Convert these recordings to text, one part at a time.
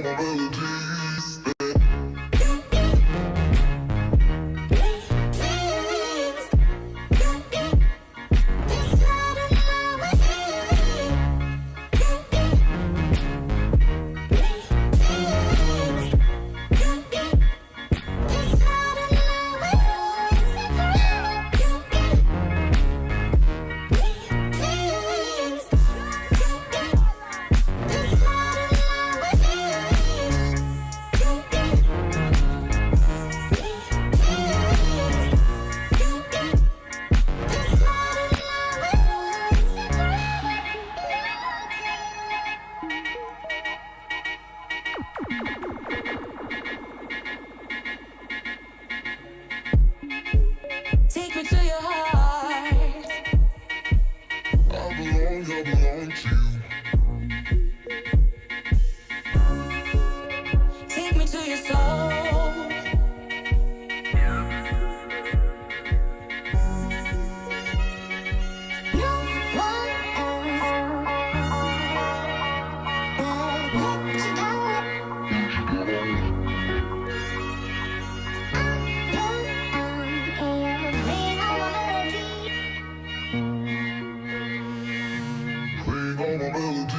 Take me to your heart. I belong to you. Take me to your soul. No one else will let you down.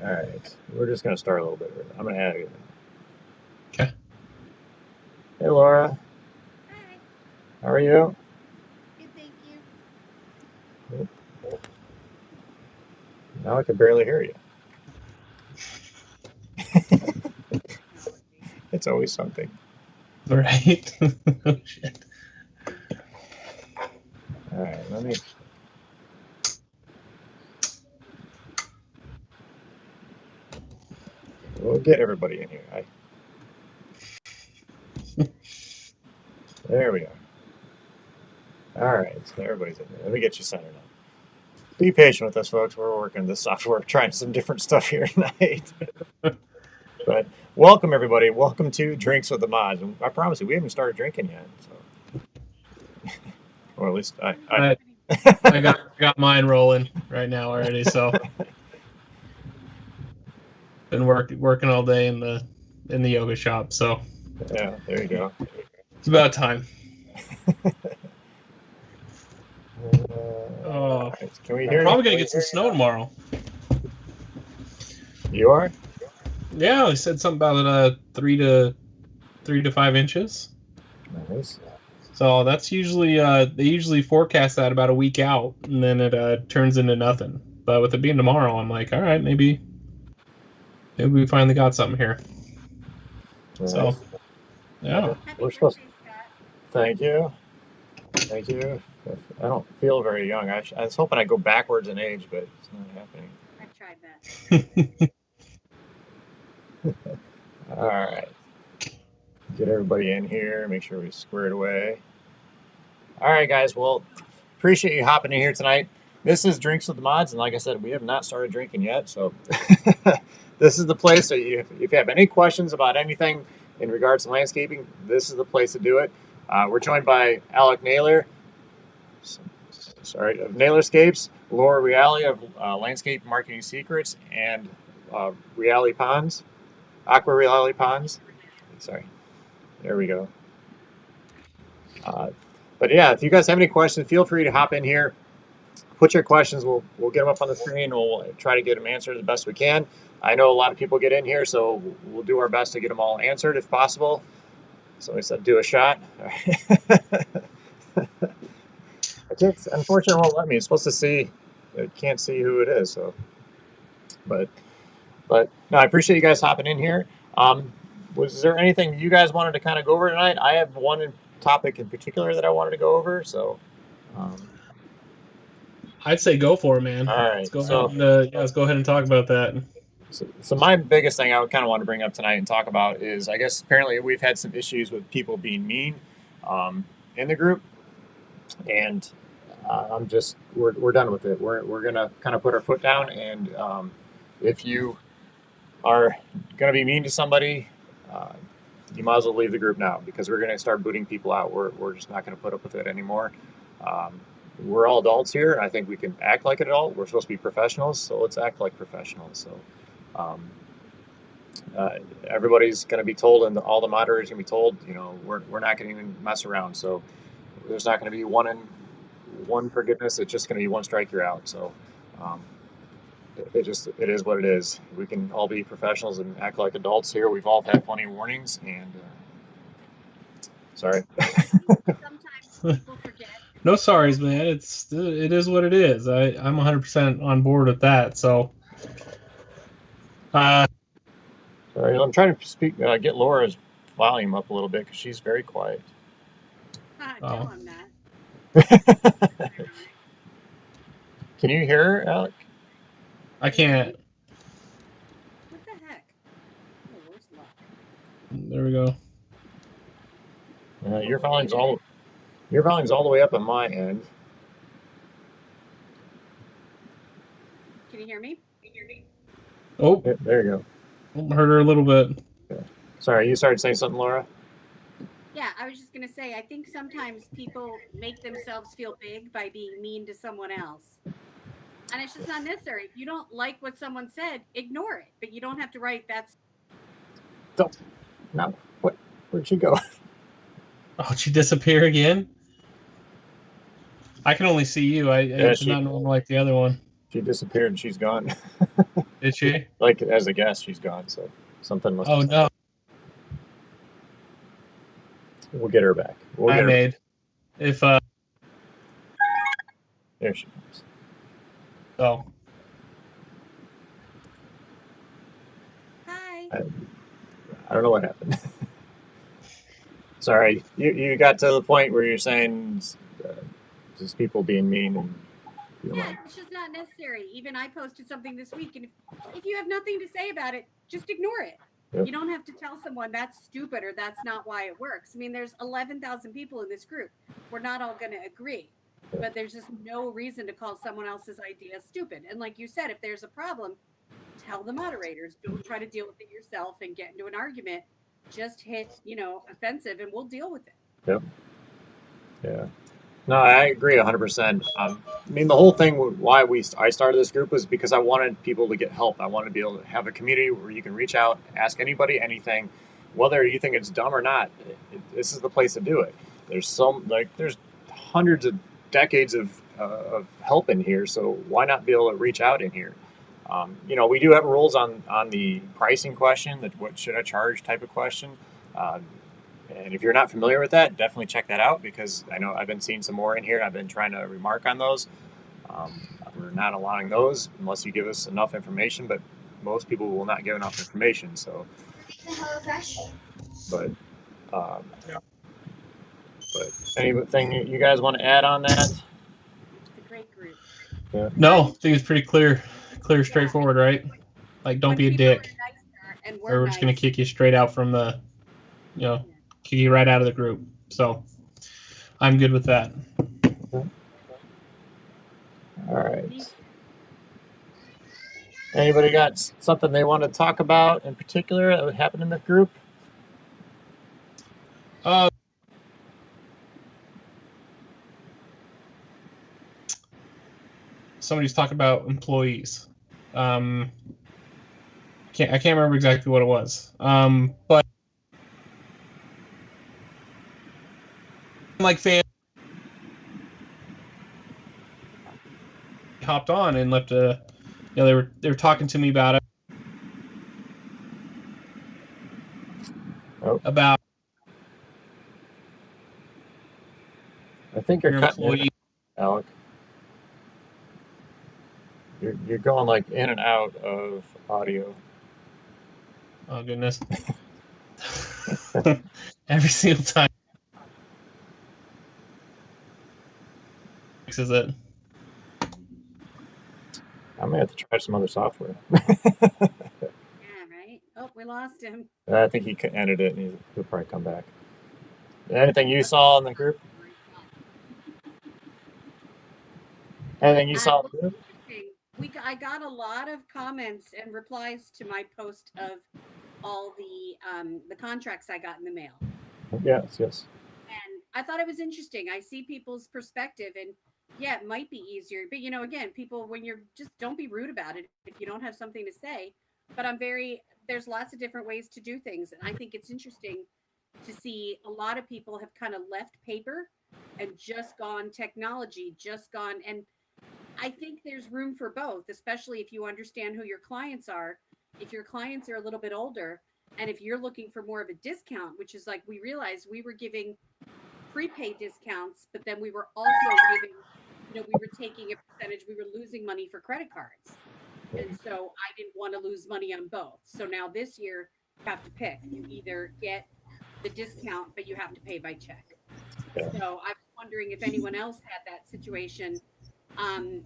All right, we're just going to start a little bit. I'm going to add it. Okay. Hey, Laura. Hi. How are you? Good, thank you. Now I can barely hear you. It's always something. Right. Oh, shit. All right, let me. We'll get everybody in here. There we go. All right, so everybody's in here. Let me get you centered up. Be patient with us, folks. We're working this software, trying some different stuff here tonight. But welcome, everybody. Welcome to Drinks with the Mods. I promise you, we haven't started drinking yet. So, or at least I got mine rolling right now already. So been working all day in the yoga shop. So yeah, there you go. It's about time. All right. Can we I'm hear probably you? gonna get some snow tomorrow. You are? Yeah, they said something about 3 to 5 inches. Nice. So that's usually they usually forecast that about a week out, and then it turns into nothing. But with it being tomorrow, I'm like, all right, maybe we finally got something here. So Nice. yeah, Happy We're supposed. birthday, Scott. Thank you. Thank you. I don't feel very young. I was hoping I'd go backwards in age, but it's not happening. I've tried that. All right. Get everybody in here. Make sure we square it away. All right, guys. Well, appreciate you hopping in here tonight. This is Drinks with the Mods, and like I said, we have not started drinking yet. So this is the place that if you have any questions about anything in regards to landscaping, this is the place to do it. We're joined by Alec Naylor. Sorry, of Nailerscapes, Laura Reale of Landscape Marketing Secrets, and Reale Ponds, Aqua Reale Ponds. Sorry, there we go. But yeah, if you guys have any questions, feel free to hop in here. Put your questions. We'll get them up on the screen. We'll try to get them answered the best we can. I know a lot of people get in here, so we'll do our best to get them all answered if possible. Somebody said do a shot. It's unfortunately it won't let me. It's supposed to see. It can't see who it is. So, but no, I appreciate you guys hopping in here. Was there anything you guys wanted to kind of go over tonight? I have one topic in particular that I wanted to go over. So, I'd say go for it, man. all right. Let's go let's go ahead and talk about that. So my biggest thing I would kind of want to bring up tonight and talk about is, I guess apparently we've had some issues with people being mean in the group, and we're done with it. We're gonna kind of put our foot down, and if you are gonna be mean to somebody, you might as well leave the group now, because we're gonna start booting people out. We're just not gonna put up with it anymore. We're all adults here, and I think we can act like an adult. We're supposed to be professionals, so let's act like professionals. So. Everybody's going to be told, and all the moderators are going to be told, we're not going to even mess around. So there's not going to be one forgiveness. It's just going to be one strike, you're out. So it is what it is. We can all be professionals and act like adults here. We've all had plenty of warnings, and sorry. Sometimes people forget. No sorries, man. It is what it is. I'm 100% on board with that. So. Sorry, I'm trying to get Laura's volume up a little bit because she's very quiet. No, I'm not. Can you hear her, Alec? I can't. What the heck? Oh, where's luck? There we go. Your volume's all the way up on my end. Can you hear me? Oh, Yeah, there you go. Heard her a little bit. Sorry, you started saying something, Laura? Yeah, I was just going to say, I think sometimes people make themselves feel big by being mean to someone else. And it's just not necessary. If you don't like what someone said, ignore it. But you don't have to write that's... No. Where'd she go? Oh, did she disappear again? I can only see you. It's not normal like the other one. She disappeared and she's gone. Did she? Like, as a guest, she's gone. So something must. Oh, no. We'll get her back. Made. If there she comes. Oh. Hi. I don't know what happened. Sorry, you got to the point where you're saying just people being mean and. Yeah, it's just not necessary. Even I posted something this week, and if you have nothing to say about it, just ignore it. Yep. You don't have to tell someone that's stupid or that's not why it works. I mean, there's 11,000 people in this group. We're not all going to agree, but there's just no reason to call someone else's idea stupid. And like you said, if there's a problem, tell the moderators. Don't try to deal with it yourself and get into an argument. Just hit, offensive, and we'll deal with it. Yep. Yeah. No, I agree 100%. I mean, the whole thing why I started this group was because I wanted people to get help. I wanted to be able to have a community where you can reach out, ask anybody anything, whether you think it's dumb or not, this is the place to do it. There's hundreds of decades of help in here, so why not be able to reach out in here? We do have rules on the pricing question, that what should I charge type of question. And if you're not familiar with that, definitely check that out, because I know I've been seeing some more in here and I've been trying to remark on those. We're not allowing those unless you give us enough information, but most people will not give enough information. So, but anything you guys want to add on that? It's a great group. Yeah. No, I think it's pretty clear, straightforward, right? Like, don't When be a people are dick, nicer and or we're just gonna nice, kick you straight out from the, kick you right out of the group. So, I'm good with that. All right. Anybody got something they want to talk about in particular that would happen in the group? Somebody's talking about employees. I can't remember exactly what it was. But like fans hopped on and left they were talking to me about it. Oh. About I think you're your cutting employee. in, Alec. You're going like in and out of audio. Oh goodness. Every single time. Is it? I may have to try some other software. Yeah, right. Oh, we lost him. I think he ended it, and he'll probably come back. Anything you saw in the group? Anything you saw in the group? I got a lot of comments and replies to my post of all the contracts I got in the mail. Yes. And I thought it was interesting. I see people's perspective, and yeah, it might be easier. But again, people, when you're just, don't be rude about it if you don't have something to say. But there's lots of different ways to do things. And I think it's interesting to see a lot of people have kind of left paper and just gone technology, and I think there's room for both, especially if you understand who your clients are. If your clients are a little bit older, and if you're looking for more of a discount, which is like, we realized we were giving prepaid discounts, but then we were also giving, we were taking a percentage, we were losing money for credit cards. And so I didn't want to lose money on both. So now this year you have to pick. You either get the discount, but you have to pay by check. Yeah. So I was wondering if anyone else had that situation.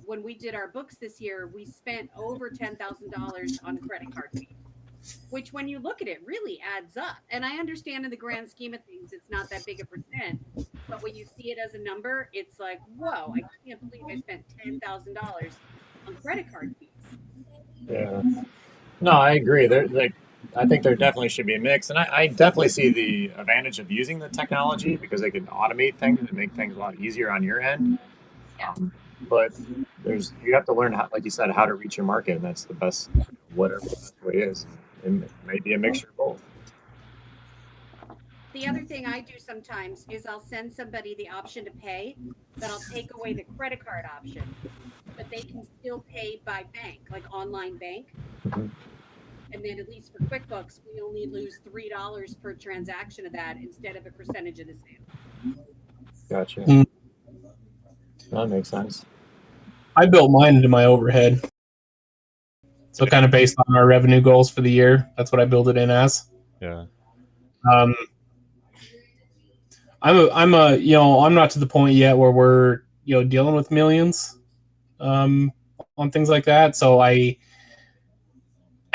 When we did our books this year, we spent over $10,000 on credit card fees, which when you look at it really adds up. And I understand in the grand scheme of things, it's not that big a percent, but when you see it as a number, it's like, whoa, I can't believe I spent $10,000 on credit card fees. Yeah. No, I agree. I think there definitely should be a mix, and I definitely see the advantage of using the technology, because they can automate things and make things a lot easier on your end. But you have to learn how, like you said, how to reach your market, and that's the best, whatever the best way is. And it may be a mixture of both. The other thing I do sometimes is I'll send somebody the option to pay, but I'll take away the credit card option, but they can still pay by bank, like online bank. Mhm. And then at least for QuickBooks, we only lose $3 per transaction of that instead of a percentage of the sale. Gotcha. Mm. That makes sense. I built mine into my overhead. So kind of based on our revenue goals for the year, that's what I build it in as. Yeah. I'm not to the point yet where we're, dealing with millions on things like that. So I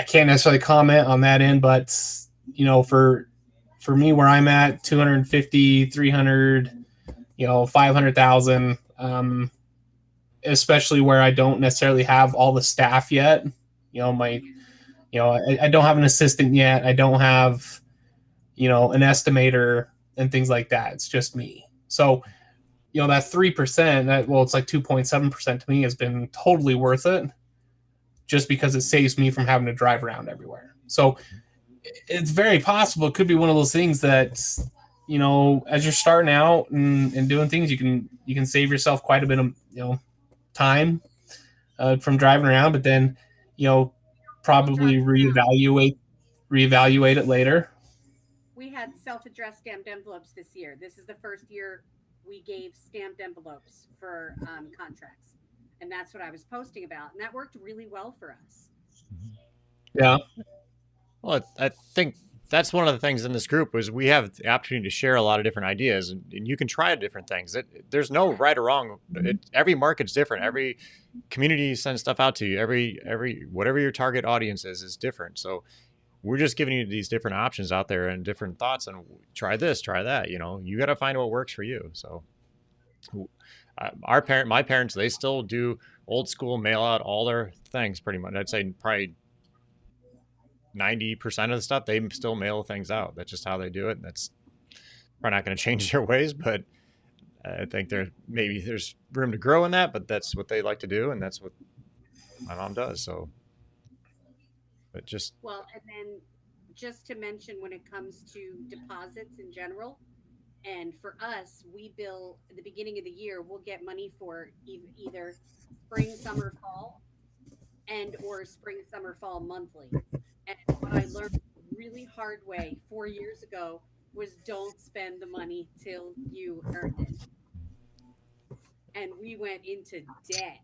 can't necessarily comment on that end, but for me, where I'm at, 250, 300, 500,000, especially where I don't necessarily have all the staff yet. I don't have an assistant yet. I don't have, an estimator and things like that. It's just me. So, that 3%, it's like 2.7% to me has been totally worth it, just because it saves me from having to drive around everywhere. So, it's very possible. It could be one of those things that, as you're starting out and doing things, you can save yourself quite a bit of time from driving around, but then probably reevaluate it later. We had self-addressed stamped envelopes this year. This is the first year we gave stamped envelopes for contracts, and that's what I was posting about, and that worked really well for us. Yeah. Well, I think that's one of the things in this group is we have the opportunity to share a lot of different ideas, and you can try different things. There's no right or wrong. Every market's different. Every community sends stuff out to you. Every whatever your target audience is different. So we're just giving you these different options out there and different thoughts, and try this, try that. You got to find what works for you. So my parents, they still do old school mail out all their things pretty much. I'd say probably 90% of the stuff, they still mail things out. That's just how they do it. And that's probably not going to change their ways, but I think there's room to grow in that, but that's what they like to do. And that's what my mom does. So, but and then just to mention when it comes to deposits in general, and for us, we bill at the beginning of the year, we'll get money for either spring, summer, fall, and or spring, summer, fall monthly. And what I learned the really hard way 4 years ago was don't spend the money till you earned it. And we went into debt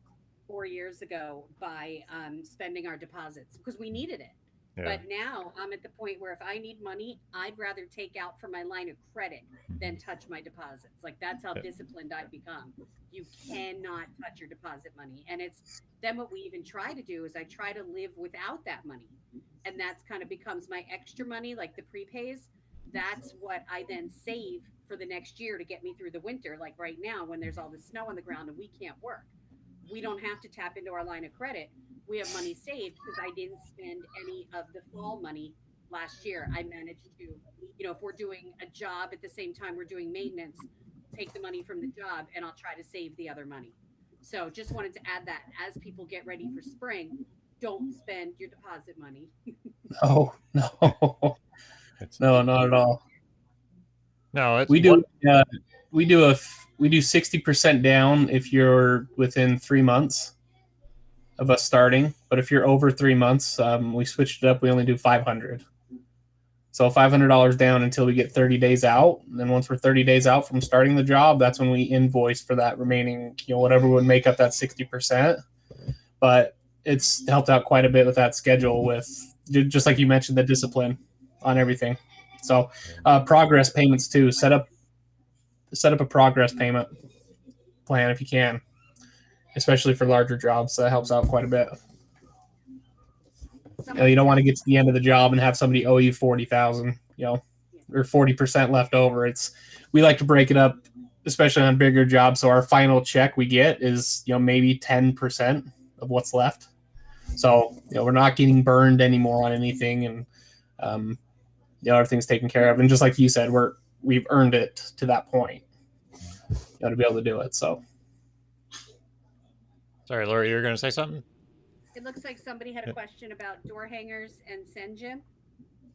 4 years ago by spending our deposits because we needed it. Yeah. But now I'm at the point where if I need money, I'd rather take out from my line of credit than touch my deposits. Like that's how disciplined I've become. You cannot touch your deposit money. And it's then what we even try to do is I try to live without that money. And that's kind of becomes my extra money, like the prepays. That's what I then save for the next year to get me through the winter. Like right now, when there's all the snow on the ground and we can't work, we don't have to tap into our line of credit. We have money saved because I didn't spend any of the fall money last year. I managed to, if we're doing a job at the same time we're doing maintenance, take the money from the job and I'll try to save the other money. So just wanted to add that as people get ready for spring, don't spend your deposit money. No, not at all. No, we do 60% down if you're within 3 months of us starting, but if you're over 3 months, we switched it up. We only do 500. So $500 down until we get 30 days out. And then once we're 30 days out from starting the job, that's when we invoice for that remaining, whatever would make up that 60%. But it's helped out quite a bit with that schedule with just like you mentioned, the discipline on everything. So progress payments too, set up a progress payment plan if you can, especially for larger jobs. That helps out quite a bit. You don't want to get to the end of the job and have somebody owe you $40,000, or 40% left over. We like to break it up, especially on bigger jobs. So our final check we get is, maybe 10% of what's left. So, we're not getting burned anymore on anything, and everything's taken care of. And just like you said, we've earned it to that point, to be able to do it. So, sorry, Laura, you were going to say something? It looks like somebody had a question about door hangers and SendGym.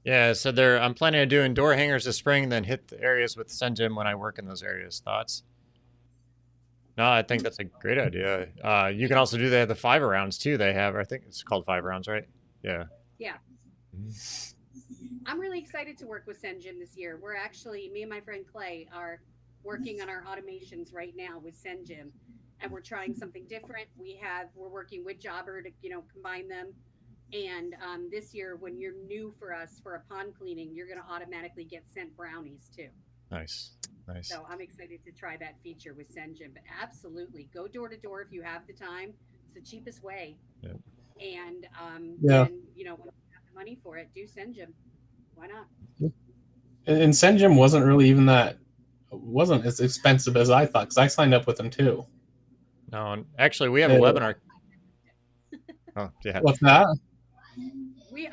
Yeah, so I'm planning on doing door hangers this spring, then hit the areas with SendGym when I work in those areas. Thoughts? No, I think that's a great idea. You can also do the 5 rounds too. They have, I think it's called 5 rounds, right? Yeah. Yeah. I'm really excited to work with SendGym this year. We're actually, me and my friend Clay are working on our automations right now with SendGym, and we're trying something different. We're working with Jobber to, combine them. And this year, when you're new for us for a pond cleaning, you're going to automatically get sent brownies too. Nice. So I'm excited to try that feature with SendGym. But absolutely, go door to door if you have the time. It's the cheapest way. Yep. And when you have the money for it, do SendGym. Why not? And SendGym wasn't as expensive as I thought, because I signed up with them too. No, actually, we have a webinar. Oh, yeah. What's that?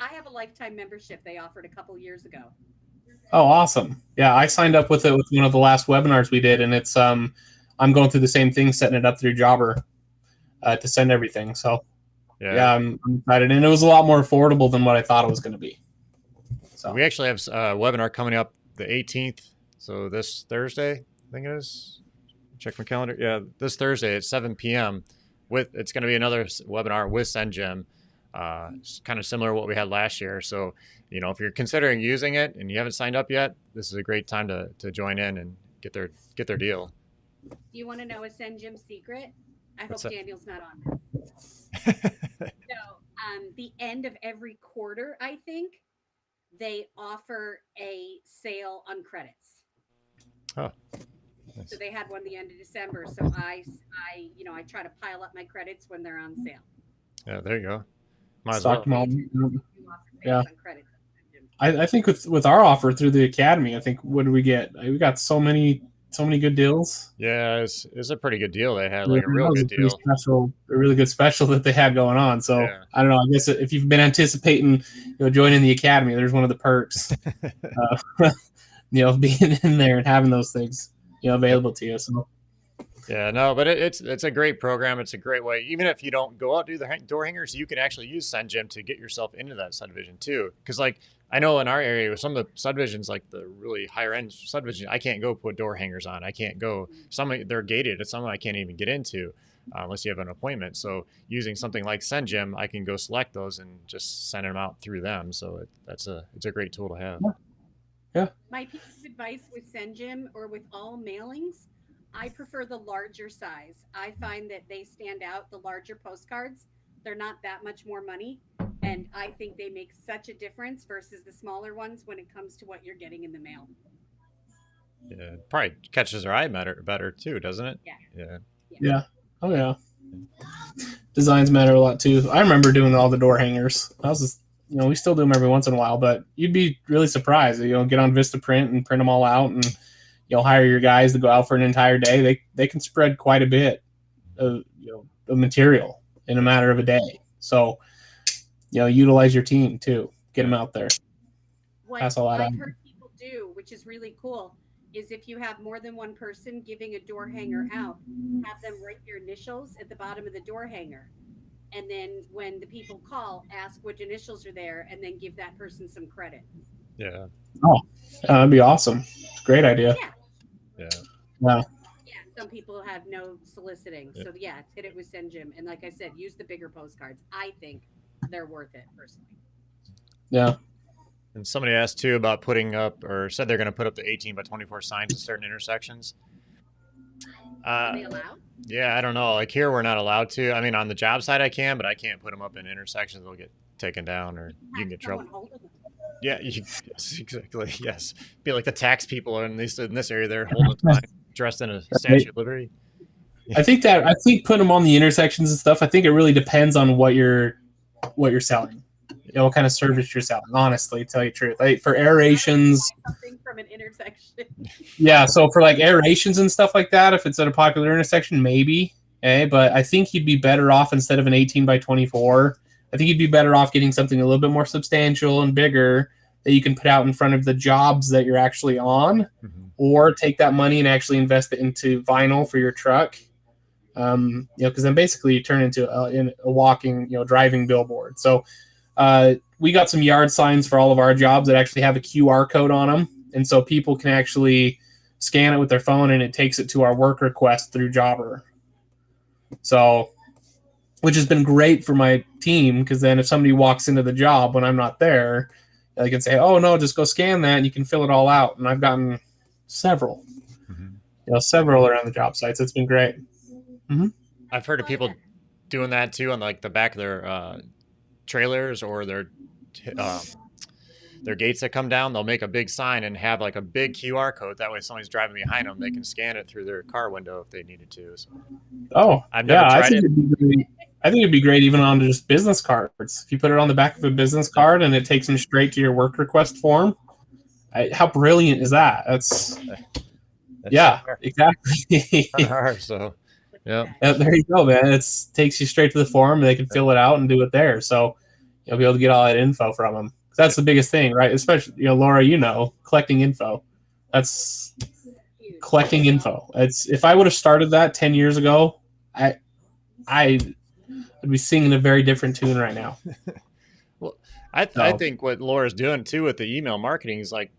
I have a lifetime membership they offered a couple years ago. Oh, awesome. Yeah, I signed up with it with one of the last webinars we did, and it's I'm going through the same thing, setting it up through Jobber to send everything. So yeah, I'm excited. And it was a lot more affordable than what I thought it was going to be. So We actually have a webinar coming up the 18th. So this Thursday, I think it is. Check my calendar. Yeah, this Thursday at 7 p.m. It's going to be another webinar with SendGem. It's kind of similar to what we had last year. So, if you're considering using it and you haven't signed up yet, this is a great time to join in and get their deal. Do you want to know a SendGem secret? I What's hope that? Daniel's not on. So, the end of every quarter, I think, they offer a sale on credits. Oh, nice. So they had one the end of December. So I try to pile up my credits when they're on sale. Yeah, there you go. Might as well. stock them all. You offer sales Yeah. on credits. I think with our offer through the academy, I think what did we get? We got so many good deals. Yeah, it's a pretty good deal. They had Yeah, like a real that was good pretty deal. special, a really good special that they had going on. So Yeah. I don't know. I guess if you've been anticipating, joining the academy, there's one of the perks, being in there and having those things, available to you. So Yeah, no, but it's a great program. It's a great way. Even if you don't go out do the door hangers, you can actually use SendGem to get yourself into that subdivision too. Because like I know in our area, with some of the subdivisions, like the really higher end subdivisions, I can't go put door hangers on. I can't go. Some they're gated. Some I can't even get into unless you have an appointment. So using something like SendGem, I can go select those and just send them out through them. So it's a great tool to have. My piece of advice with SendGem or with all mailings, I prefer the larger size. I find that they stand out. The larger postcards, they're not that much more money. And I think they make such a difference versus the smaller ones when it comes to what you're getting in the mail. Yeah, probably catches their eye better too, doesn't it? Yeah. yeah, oh yeah, designs matter a lot too. I remember doing all the door hangers. I was just, we still do them every once in a while, but you'd be really surprised. Get on Vistaprint and print them all out, and hire your guys to go out for an entire day. They can spread quite a bit of of material in a matter of a day. So utilize your team too. Get them out there. What Pass a lot I've on. heard people do, which is really cool, is if you have more than one person giving a door hanger out, have them write your initials at the bottom of the door hanger. And then when the people call, ask which initials are there and then give that person some credit. Yeah. That'd be awesome. It's a great idea. Yeah. Yeah. Yeah, some people have no soliciting. So hit it with SendGem. And like I said, use the bigger postcards. I think they're worth it personally. Yeah. And somebody asked too about putting up, or said they're going to put up the 18 by 24 signs at certain intersections. Are they allowed? Yeah, I don't know. Like here, we're not allowed to. I mean, on the job site, I can, but I can't put them up in intersections. They'll get taken down, or you can get Someone trouble. holding them. Yeah, yes, exactly. Yes, be like the tax people in this area. They're holding the sign, dressed in a Statue of Liberty. I think putting them on the intersections and stuff, I think it really depends on what you're selling. What kind of service you're selling, honestly, to tell you the truth. Like for aerations, Something from an intersection. yeah, so for like aerations and stuff like that, if it's at a popular intersection, maybe. Okay, but I think you'd be better off, instead of an 18 by 24, I think you'd be better off getting something a little bit more substantial and bigger that you can put out in front of the jobs that you're actually on, or take that money and actually invest it into vinyl for your truck. Because then basically you turn into a walking, driving billboard. So we got some yard signs for all of our jobs that actually have a QR code on them. And so people can actually scan it with their phone and it takes it to our work request through Jobber. So, which has been great for my team, because then if somebody walks into the job when I'm not there, they can say, oh no, just go scan that and you can fill it all out. And I've gotten several, several around the job sites. It's been great. I've heard of people doing that too on like the back of their trailers or their gates that come down. They'll make a big sign and have like a big QR code. That way, if somebody's driving behind them, they can scan it through their car window if they needed to. So, Oh, I've never tried I think it. it'd be great. I think it'd be great even on just business cards. If you put it on the back of a business card and it takes them straight to your work request form, how brilliant is that? That's yeah, exactly. Hard, so yeah. Yeah, there you go, man. It takes you straight to the form. They can fill it out and do it there. So you'll be able to get all that info from them. That's the biggest thing, right? Especially, Laura, collecting info. That's collecting info. If I would have started that 10 years ago, I would be singing a very different tune right now. I So- think what Laura's doing too with the email marketing is like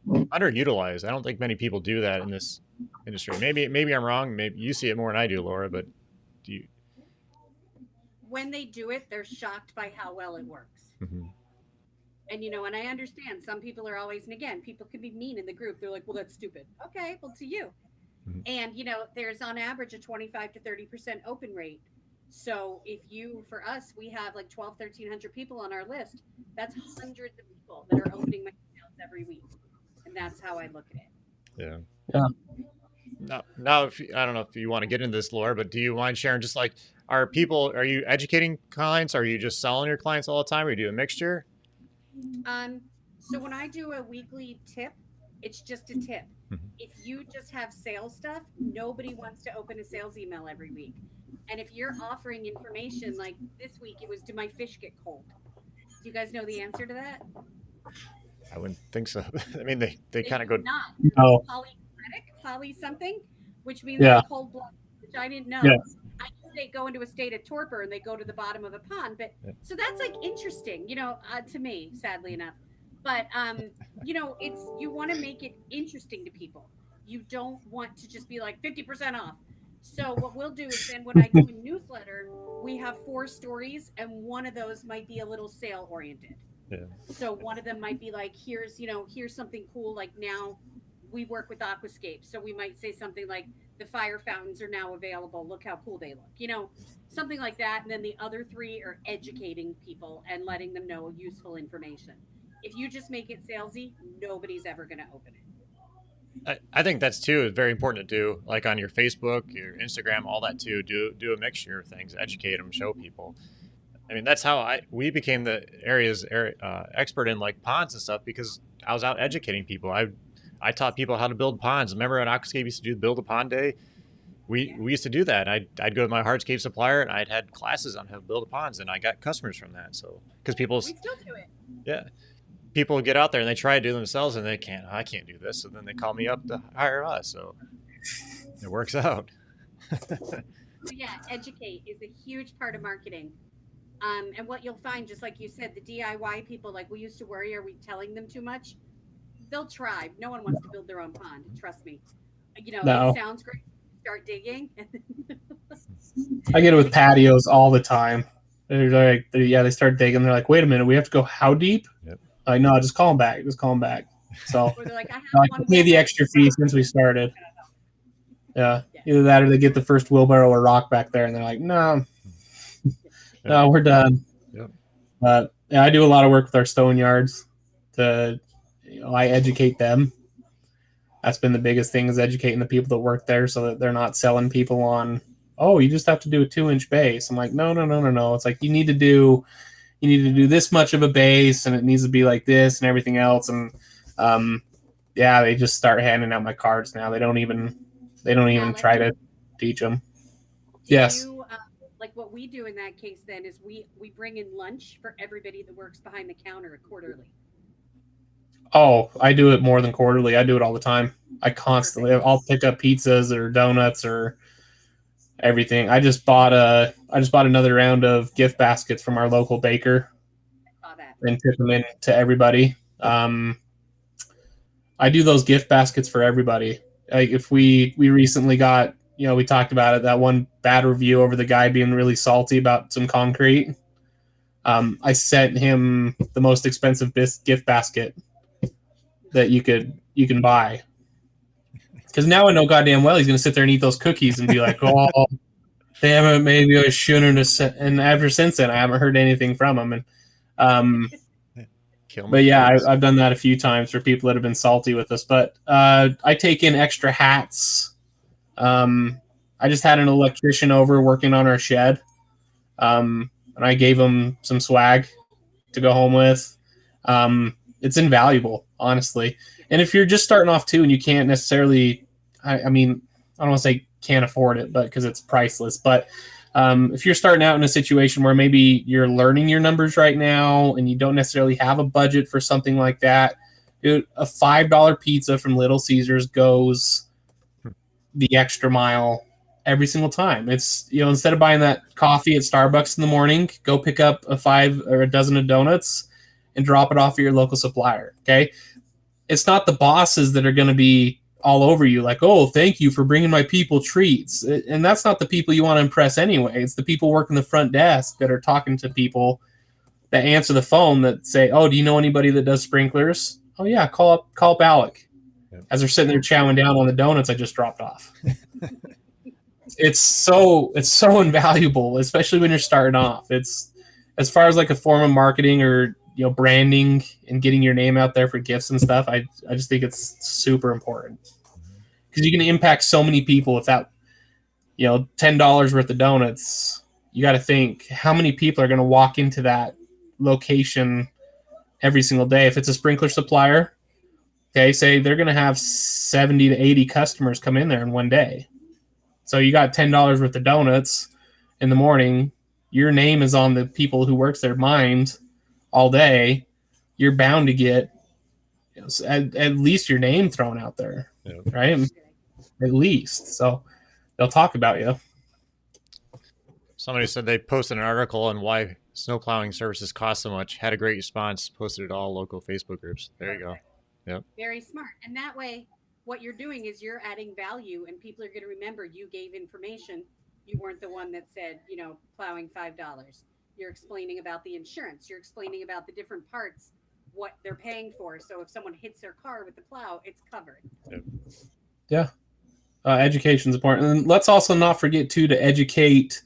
underutilized. I don't think many people do that in this industry. Maybe I'm wrong. Maybe you see it more than I do, Laura. But do you? When they do it, they're shocked by how well it works. Mhm. And and I understand some people are always, and again, people can be mean in the group. They're like, well, that's stupid. Okay, well, to you. Mhm. And there's on average a 25 to 30% open rate. So for us, we have like 1,300 people on our list. That's hundreds of people that are opening my emails every week. And that's how I look at it. Yeah. Yeah. Now, I don't know if you want to get into this, Laura, but do you mind sharing just like, are you educating clients? Are you just selling your clients all the time? Or you do a mixture? So when I do a weekly tip, it's just a tip. Mhm. If you just have sales stuff, nobody wants to open a sales email every week. And if you're offering information, like this week, it was, do my fish get cold? Do you guys know the answer to that? I wouldn't think so. I mean, they kind of go. do not. No. Poly something, which means Yeah. like cold blood, which I didn't know. Yeah. I knew they go into a state of torpor and they go to the bottom of a pond, but Yeah. so that's like interesting, to me, sadly enough. But it's you want to make it interesting to people. You don't want to just be like 50% off. So what we'll do is then when I do a newsletter, we have 4 stories, and one of those might be a little sale oriented. Yeah. So one of them might be like, here's something cool. Like now we work with Aquascape. So we might say something like the fire fountains are now available. Look how cool they look, something like that. And then the other 3 are educating people and letting them know useful information. If you just make it salesy, nobody's ever going to open it. I think that's too very important to do, like on your Facebook, your Instagram, all that too. Do a mixture of things, educate them, show people. I mean, that's how we became the area's expert in like ponds and stuff, because I was out educating people. I taught people how to build ponds. Remember when Aquascape used to do build a pond day? We used to do that. I'd go to my hardscape supplier and I'd had classes on how to build ponds, and I got customers from that. So because people, We still do it. yeah, people get out there and they try to do themselves and I can't do this. So then they call me up to hire us. So it works out. So yeah, educate is a huge part of marketing. And what you'll find, just like you said, the DIY people, like we used to worry, are we telling them too much? They'll try. No one wants to build their own pond. Trust me. No. It sounds great. Start digging. I get it with patios all the time. They're like, they start digging. They're like, wait a minute, we have to go how deep? Yep. Like, no, just call them back. Just call them back. So Or they're like, I have like, one pay the more extra fee since we started. Yeah, either that or they get the first wheelbarrow or rock back there, and they're like, no, we're done. Yep. But yeah, I do a lot of work with our stone yards. I educate them. That's been the biggest thing, is educating the people that work there so that they're not selling people on, oh, you just have to do a 2-inch base. I'm like, no. It's like you need to do this much of a base, and it needs to be like this and everything else. And they just start handing out my cards now. They don't even try to teach them. Yes. Like what we do in that case then is we bring in lunch for everybody that works behind the counter quarterly. Oh, I do it more than quarterly. I do it all the time. I'll pick up pizzas or donuts or everything. I just bought another round of gift baskets from our local baker I saw that. and tip them in to everybody. I do those gift baskets for everybody. Like if we recently got, we talked about it, that one bad review over the guy being really salty about some concrete. I sent him the most expensive gift basket that you can buy, because now I know goddamn well he's gonna sit there and eat those cookies and be like, oh damn it, maybe I shouldn't have. And ever since then I haven't heard anything from him. And but yeah, I've done that a few times for people that have been salty with us. But I take in extra hats. I just had an electrician over working on our shed, and I gave him some swag to go home with. It's invaluable, honestly. And if you're just starting off too, and you can't necessarily, I mean, I don't want to say can't afford it, but because it's priceless. But if you're starting out in a situation where maybe you're learning your numbers right now and you don't necessarily have a budget for something like that, dude, a $5 pizza from Little Caesars goes the extra mile every single time. It's, instead of buying that coffee at Starbucks in the morning, go pick up a 5 or a dozen of donuts and drop it off at your local supplier. Okay. It's not the bosses that are going to be all over you like, oh, thank you for bringing my people treats. And that's not the people you want to impress anyway. It's the people working the front desk that are talking to people that answer the phone that say, oh, do you know anybody that does sprinklers? Oh yeah, call up Alec. Yep. As they're sitting there chowing down on the donuts I just dropped off. It's so invaluable, especially when you're starting off. It's as far as like a form of marketing or branding and getting your name out there for gifts and stuff. I just think it's super important because you can impact so many people with that. $10 worth of donuts. You got to think how many people are going to walk into that location every single day. If it's a sprinkler supplier, okay, say they're going to have 70 to 80 customers come in there in one day. So you got $10 worth of donuts in the morning. Your name is on the people who works their mind all day. You're bound to get at least your name thrown out there, right? At least. So they'll talk about you. Somebody said they posted an article on why snow plowing services cost so much. Had a great response. Posted it all local Facebook groups. There you go. Yep. Very smart. And that way, what you're doing is you're adding value, and people are going to remember you gave information. You weren't the one that said, plowing $5. You're explaining about the insurance. You're explaining about the different parts, what they're paying for. So if someone hits their car with the plow, it's covered. Yep. Yeah. Education's important. And let's also not forget, too, to educate,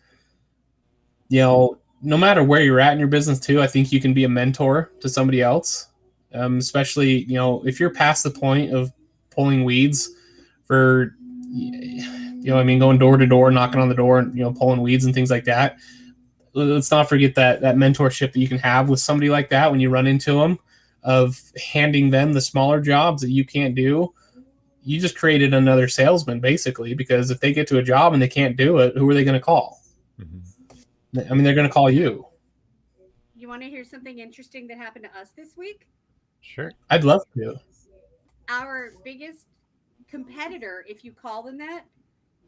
no matter where you're at in your business, too, I think you can be a mentor to somebody else, especially, if you're past the point of pulling weeds for, going door to door, knocking on the door, and, pulling weeds and things like that. Let's not forget that mentorship that you can have with somebody like that when you run into them, of handing them the smaller jobs that you can't do. You just created another salesman, basically, because if they get to a job and they can't do it, who are they going to call? Mm-hmm. I mean, they're going to call you. You want to hear something interesting that happened to us this week? Sure. I'd love to. Our biggest competitor, if you call them that,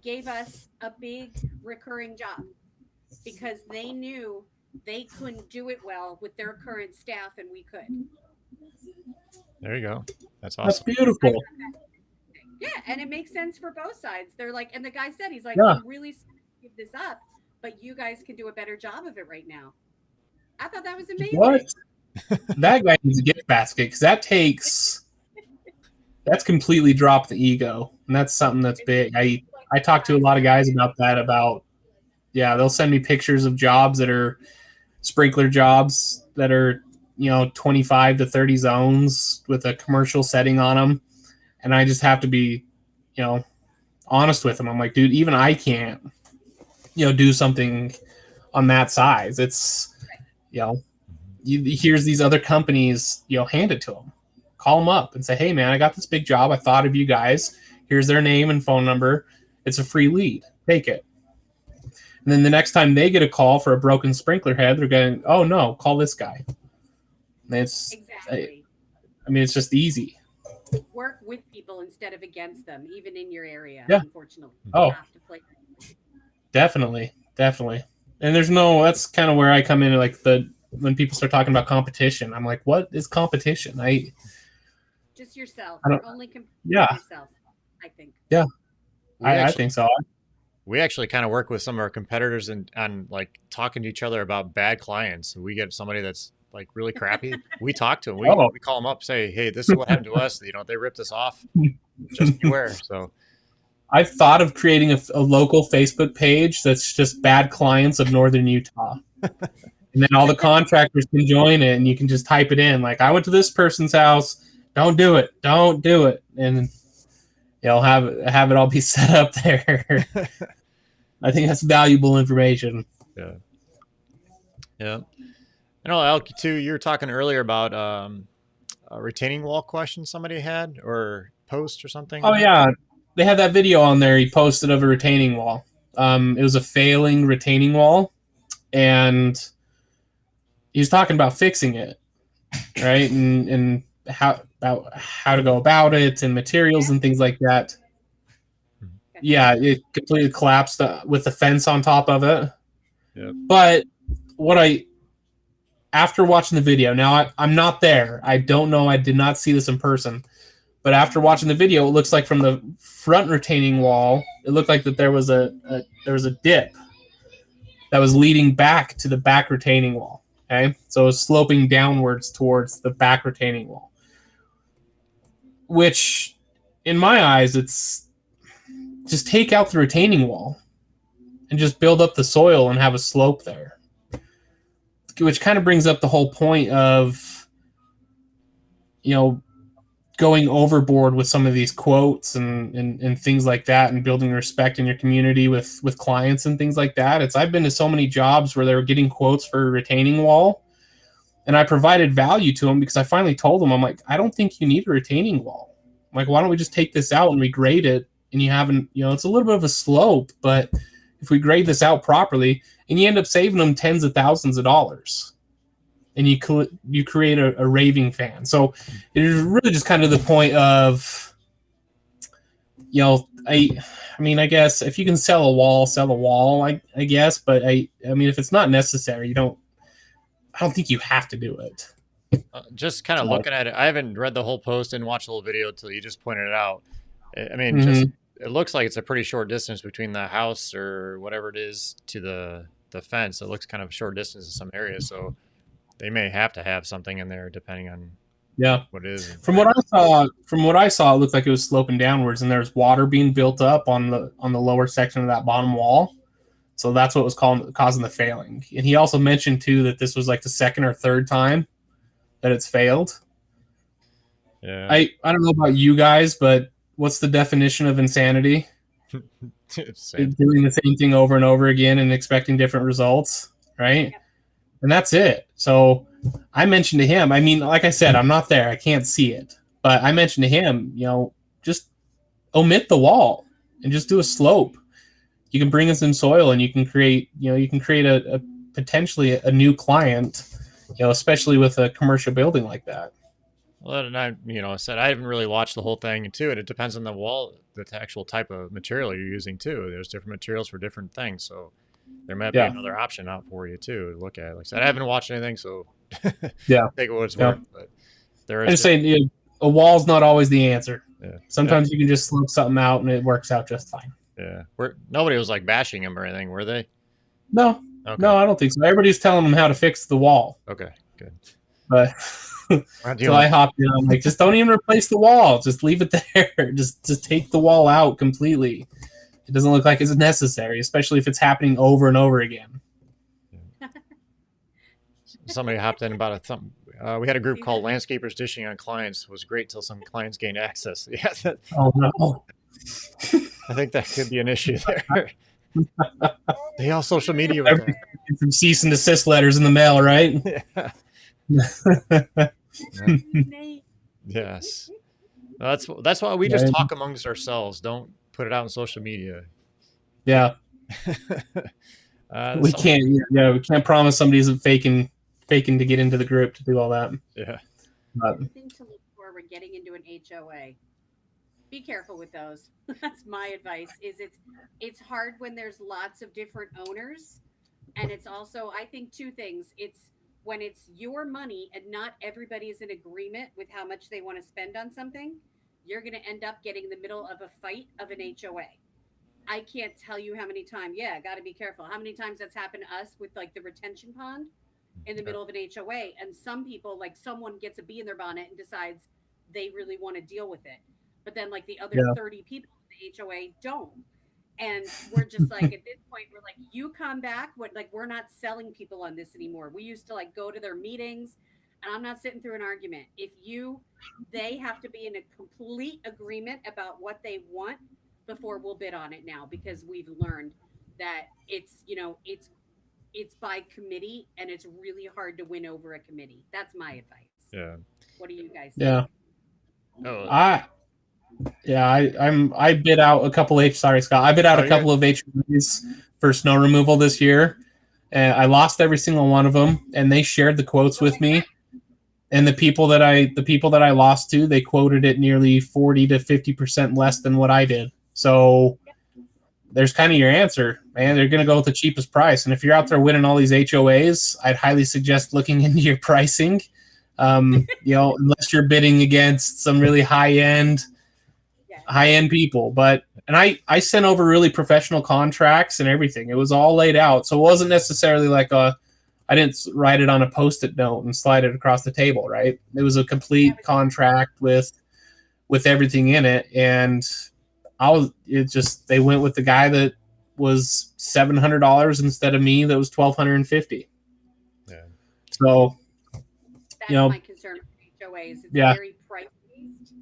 gave us a big recurring job because they knew they couldn't do it well with their current staff and we could. There you go. That's awesome. That's beautiful. Yeah, and it makes sense for both sides. They're like, and the guy said, he's like, Yeah. I'm really sorry to give this up, but you guys can do a better job of it right now. I thought that was amazing. What? That guy needs a gift basket because that's completely dropped the ego, and that's something that's big. I talk to a lot of guys about that. They'll send me pictures of jobs that are sprinkler jobs that are 25 to 30 zones with a commercial setting on them, and I just have to be honest with them. I'm like, dude, even I can't do something on that size. It's here's these other companies, hand it to them. Call them up and say, hey, man, I got this big job. I thought of you guys. Here's their name and phone number. It's a free lead. Take it. And then the next time they get a call for a broken sprinkler head, they're going, oh, no, call this guy. And Exactly. It's just easy. Work with people instead of against them, even in your area, Yeah. unfortunately. Oh. You have to play. Definitely. And that's kind of where I come in, like when people start talking about competition, I'm like, what is competition? Just yourself. I don't- Only compare Yeah. yourself, I think. Yeah. I actually- think so. We actually kind of work with some of our competitors on like talking to each other about bad clients. We get somebody that's like really crappy. We talk to them. We call them up, say, hey, this is what happened to us. They ripped us off. Just beware. So I've thought of creating a local Facebook page that's just bad clients of Northern Utah. And then all the contractors can join it and you can just type it in. Like, I went to this person's house. Don't do it. And have it all be set up there. I think that's valuable information. Yeah. I know, Elke, too, you were talking earlier about a retaining wall question somebody had or post or something. Oh, yeah. They had that video on there he posted of a retaining wall. It was a failing retaining wall. And he was talking about fixing it, right? And how to go about it and materials and things like that. Yeah, it completely collapsed with the fence on top of it. Yep. But what I after watching the video, now I'm not there. I don't know. I did not see this in person. But after watching the video, it looks like from the front retaining wall, it looked like that there was a dip that was leading back to the back retaining wall. Okay, so it was sloping downwards towards the back retaining wall, which, in my eyes, it's just take out the retaining wall and just build up the soil and have a slope there. Which kind of brings up the whole point of, going overboard with some of these quotes and things like that, and building respect in your community with clients and things like that. I've been to so many jobs where they were getting quotes for a retaining wall, and I provided value to them because I finally told them, I'm like, I don't think you need a retaining wall. I'm like, why don't we just take this out and regrade it? And you haven't, it's a little bit of a slope, but if we grade this out properly, and you end up saving them tens of thousands of dollars, and you create a raving fan. So it is really just kind of the point of, I mean, I guess if you can sell a wall, sell a wall, I guess. But I mean, if it's not necessary, I don't think you have to do it. Just kind of looking at it, I haven't read the whole post and watched the whole video until you just pointed it out. I mean, just it looks like it's a pretty short distance between the house or whatever it is to the fence. It looks kind of a short distance in some areas, so they may have to have something in there depending on what it is. From what I saw, it looked like it was sloping downwards, and there's water being built up on the lower section of that bottom wall. So that's what was causing the failing. And he also mentioned too that this was like the second or third time that it's failed. Yeah. I don't know about you guys, but what's the definition of insanity? Doing the same thing over and over again and expecting different results, right? And that's it. So I mentioned to him, I mean, like I said, I'm not there. I can't see it. But I mentioned to him, just omit the wall and just do a slope. You can bring in some soil and you can create a potentially a new client, especially with a commercial building like that. Well, and I said I haven't really watched the whole thing too, and it depends on the wall, the actual type of material you're using too. There's different materials for different things, so there might be another option out for you too to look at. Like I said, I haven't watched anything, so take what it's worth. But there is. I'm just saying, a wall's not always the answer. Yeah. Sometimes you can just slope something out and it works out just fine. Yeah, nobody was like bashing him or anything, were they? No, no, I don't think so. Everybody's telling him how to fix the wall. Okay, good. But so I hopped in. I'm like, just don't even replace the wall. Just leave it there. Just take the wall out completely. It doesn't look like it's necessary, especially if it's happening over and over again. Somebody hopped in about something. We had a group called Landscapers Dishing on Clients. It was great till some clients gained access. Yeah. Oh no. I think that could be an issue there. They all social media with Everything from cease and desist letters in the mail, right? Yes. That's why we just talk amongst ourselves. Don't put it out on social media. Yeah. We can't promise somebody's faking to get into the group to do all that. Yeah. Thing to look for when getting into an HOA. Be careful with those. That's my advice. It's hard when there's lots of different owners, and it's also, I think, two things. It's when it's your money and not everybody is in agreement with how much they want to spend on something, you're going to end up getting in the middle of a fight of an HOA. I can't tell you how many times. Yeah, got to be careful. How many times that's happened to us with like the retention pond in the middle of an HOA, and some people, like someone gets a bee in their bonnet and decides they really want to deal with it. But then like the other 30 people in the HOA don't. And we're just like, at this point, we're like, you come back. We're not selling people on this anymore. We used to like go to their meetings, and I'm not sitting through an argument. They have to be in a complete agreement about what they want before we'll bid on it now, because we've learned that it's by committee, and it's really hard to win over a committee. That's my advice. Yeah. What do you guys think? Yeah. Oh. I bid out a couple Scott. I bid out a couple of HOAs for snow removal this year, and I lost every single one of them. And they shared the quotes with me. And the people that I lost to, they quoted it nearly 40 to 50% less than what I did. So there's kind of your answer, man. They're going to go with the cheapest price. And if you're out there winning all these HOAs, I'd highly suggest looking into your pricing. Unless you're bidding against some really high-end people. And I sent over really professional contracts and everything. It was all laid out. So it wasn't necessarily like I didn't write it on a Post-it note and slide it across the table, right? It was a complete contract with everything in it. And they went with the guy that was $700 instead of me that was $1,250. Yeah. So that's my concern with HOAs. It's very price-based,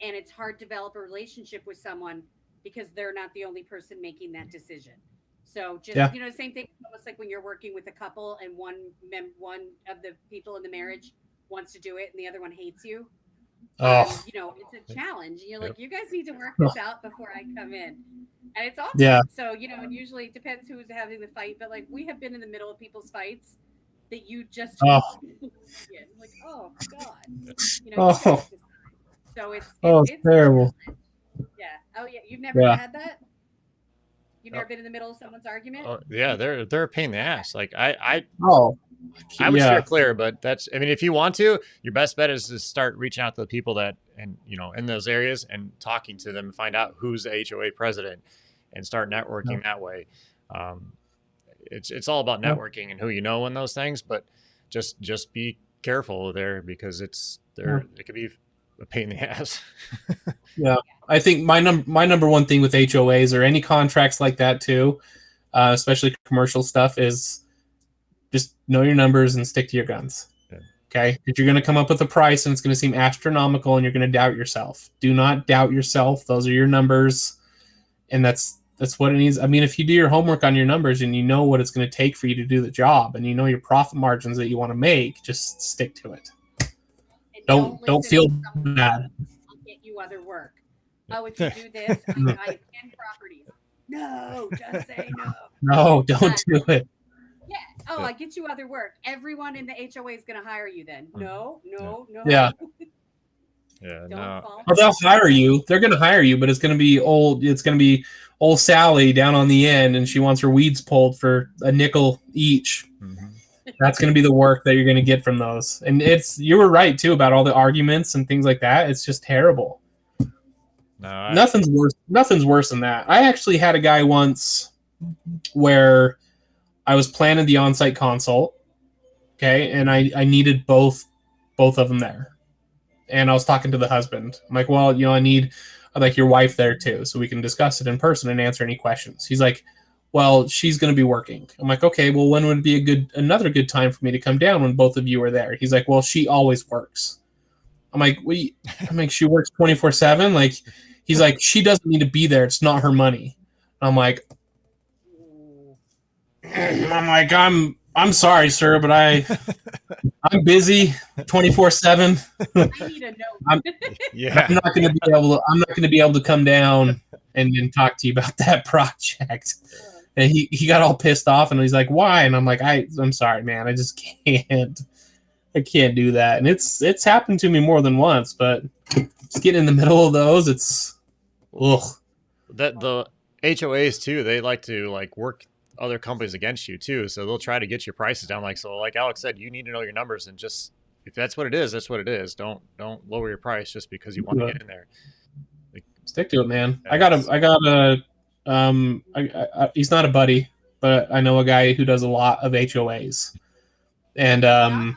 and it's hard to develop a relationship with someone because they're not the only person making that decision. So same thing, almost like when you're working with a couple and one of the people in the marriage wants to do it and the other one hates you. It's a challenge. You're like, you guys need to work this out before I come in. And it's awkward. Yeah. So, and usually it depends who's having the fight, but like we have been in the middle of people's fights that you just like, oh God. So it's terrible. Yeah. Oh yeah. You've never had that? You've never been in the middle of someone's argument? Oh, yeah, they're a pain in the ass. Like I would steer clear, but if you want to, your best bet is to start reaching out to the people that, and in those areas and talking to them and find out who's the HOA president and start networking that way. It's all about networking and who you know in those things, but just be careful there because it could be a pain in the ass. Yeah. I think my number one thing with HOAs or any contracts like that too, especially commercial stuff, is just know your numbers and stick to your guns. Yeah. Okay? If you're going to come up with a price and it's going to seem astronomical and you're going to doubt yourself, do not doubt yourself. Those are your numbers, and that's what it needs. I mean, if you do your homework on your numbers and you know what it's going to take for you to do the job and you know your profit margins that you want to make, just stick to it. Don't feel bad. I'll get you other work. Oh, if you do this, I have 10 properties. No, just say no. No, don't do it. Yeah. Oh, I get you other work. Everyone in the HOA is going to hire you then. No. Yeah. Yeah. Well, they'll hire you. They're going to hire you, but it's going to be old Sally down on the end, and she wants her weeds pulled for a nickel each. Mm-hmm. That's going to be the work that you're going to get from those. And you were right too about all the arguments and things like that. It's just terrible. No, nothing's worse than that. I actually had a guy once where I was planning the on-site consult. Okay. And I needed both of them there. And I was talking to the husband. I'm like, well, I need your wife there too, so we can discuss it in person and answer any questions. He's like, well, she's going to be working. I'm like, okay, well, when would be another good time for me to come down when both of you are there? He's like, well, she always works. I'm like, she works 24/7. Like, he's like, she doesn't need to be there. It's not her money. I'm like, I'm sorry, sir, but I'm busy 24/7. I need a note. I'm not going to be able to come down and talk to you about that project. And he got all pissed off and he's like, why? And I'm like, I'm sorry, man. I just can't. I can't do that. And it's happened to me more than once, but just getting in the middle of those, it's ugh. That the HOAs too, they like to work other companies against you too. So they'll try to get your prices down. Like Alex said, you need to know your numbers and just, if that's what it is, that's what it is. Don't lower your price just because you want to get in there. Stick to it, man. He's not a buddy, but I know a guy who does a lot of HOAs, and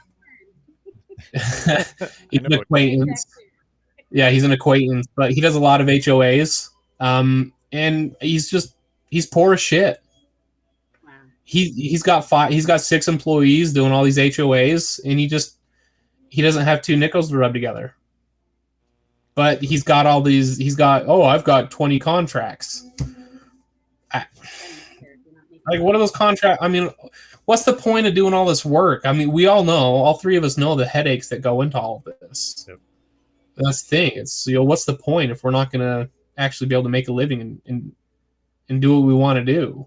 he's an acquaintance. Yeah, he's an acquaintance, but he does a lot of HOAs, and he's poor as shit. Wow. He's got 6 employees doing all these HOAs, and he doesn't have 2 nickels to rub together. But he's got I've got 20 contracts. What are those contracts? I mean, what's the point of doing all this work? I mean, we all know, all 3 of us know the headaches that go into all of this. Yep. That's the thing. It's, what's the point if we're not going to actually be able to make a living and do what we want to do?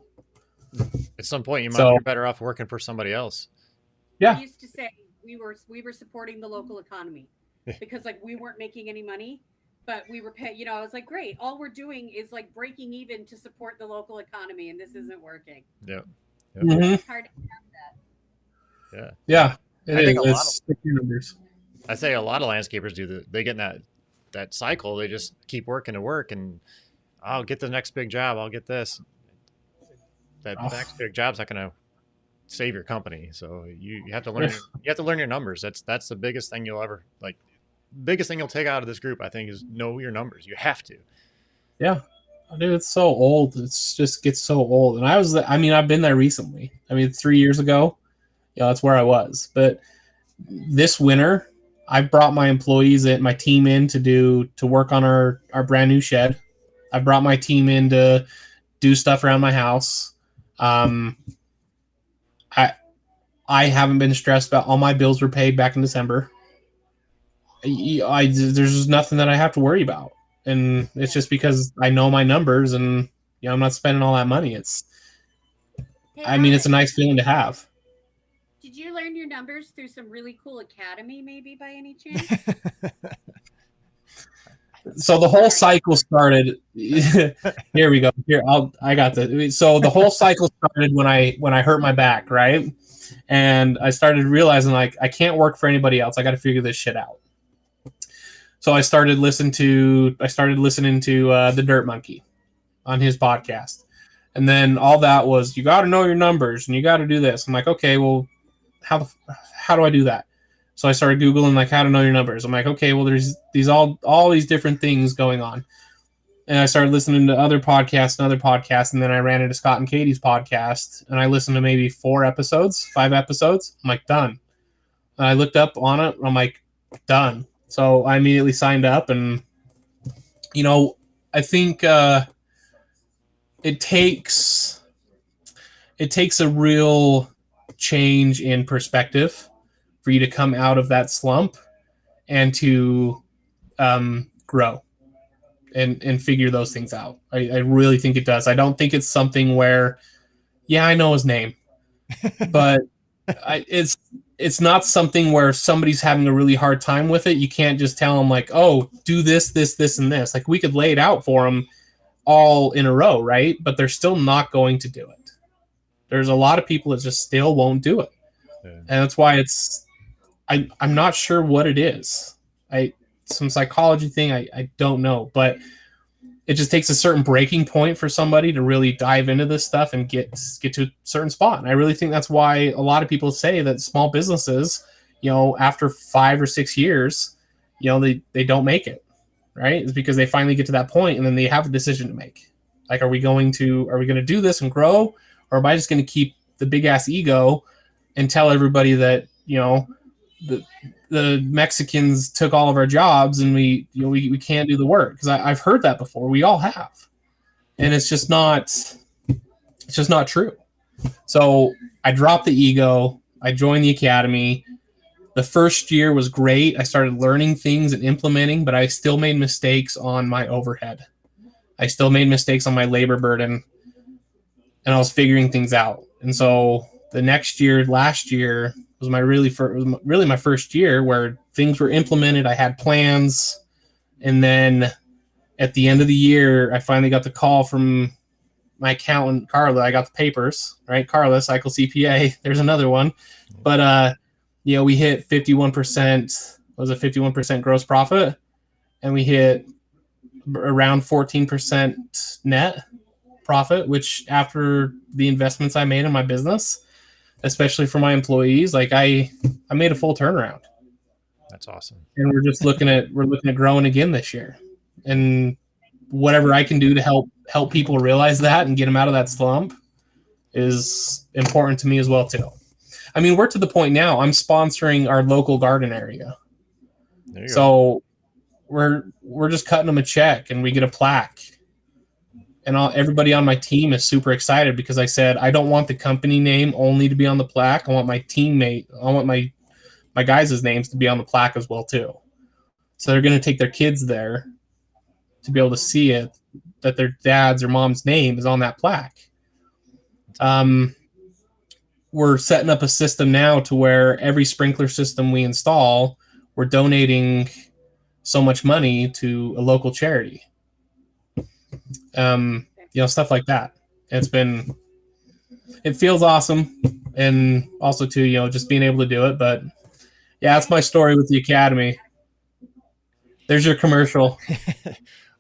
At some point, you're better off working for somebody else. Yeah. We used to say we were supporting the local economy because we weren't making any money, but we were paying. I was like, great. All we're doing is like breaking even to support the local economy, and this isn't working. Yep. Mhm. It's hard. Yeah. Yeah, it I is. think a lot It's sticky numbers. I say a lot of landscapers do that. They get in that cycle. They just keep working to work, and I'll get the next big job. I'll get this. That Oh. next big job's not going to save your company. So you have to learn. You have to learn your numbers. That's the biggest thing you'll ever like. Biggest thing you'll take out of this group, I think, is know your numbers. You have to. Yeah. Dude, it's so old. It's just gets so old. And I've been there recently. 3 years ago, that's where I was. But this winter, I brought my employees my team in to work on our brand new shed. I brought my team in to do stuff around my house. I haven't been stressed about all my bills were paid back in December. There's just nothing that I have to worry about. And it's just because I know my numbers and I'm not spending all that money. It's a nice feeling to have. Did you learn your numbers through some really cool academy, maybe by any chance? So the whole cycle started. Here we go. I got this. So the whole cycle started when I hurt my back, right? And I started realizing like I can't work for anybody else. I got to figure this shit out. So I started listening to the Dirt Monkey on his podcast. And then all that was, you got to know your numbers and you got to do this. I'm like, okay, well, how do I do that? So I started Googling like how to know your numbers. I'm like, okay, well, there's all these different things going on. And I started listening to other podcasts. And then I ran into Scott and Katie's podcast and I listened to maybe 5 episodes. I'm like, done. And I looked up on it. I'm like, done. So I immediately signed up, and I think it takes a real change in perspective for you to come out of that slump and to grow and figure those things out. I really think it does. I don't think it's something where, yeah, I know his name, but it's not something where if somebody's having a really hard time with it, you can't just tell them like, oh, do this, this, this, and this. Like we could lay it out for them all in a row, right? But they're still not going to do it. There's a lot of people that just still won't do it. Yeah. And that's why I'm not sure what it is. Some psychology thing, I don't know, but it just takes a certain breaking point for somebody to really dive into this stuff and get to a certain spot. And I really think that's why a lot of people say that small businesses, after 5 or 6 years, they don't make it, right? It's because they finally get to that point and then they have a decision to make. Like, are we going to do this and grow? Or am I just going to keep the big ass ego and tell everybody that, the Mexicans took all of our jobs and we can't do the work? Because I've heard that before. We all have, and it's just not true. So I dropped the ego. I joined the academy. The first year was great. I started learning things and implementing, but I still made mistakes on my overhead. I still made mistakes on my labor burden, and I was figuring things out. And so the last year was really my first year where things were implemented. I had plans. And then at the end of the year, I finally got the call from my accountant, Carla. I got the papers, right? Carla, Cycle CPA. There's another one. But, we hit 51%, was a 51% gross profit. And we hit around 14% net profit, which after the investments I made in my business, especially for my employees, like I made a full turnaround. That's awesome. And we're looking at growing again this year. And whatever I can do to help people realize that and get them out of that slump is important to me as well too. I mean, we're to the point now, I'm sponsoring our local garden area. There you so go. We're just cutting them a check and we get a plaque. And everybody on my team is super excited because I said, I don't want the company name only to be on the plaque. I want my guys' names to be on the plaque as well too. So they're going to take their kids there to be able to see it, that their dad's or mom's name is on that plaque. We're setting up a system now to where every sprinkler system we install, we're donating so much money to a local charity. Stuff like that. It feels awesome, and also too, just being able to do it. But yeah, that's my story with the Academy. There's your commercial.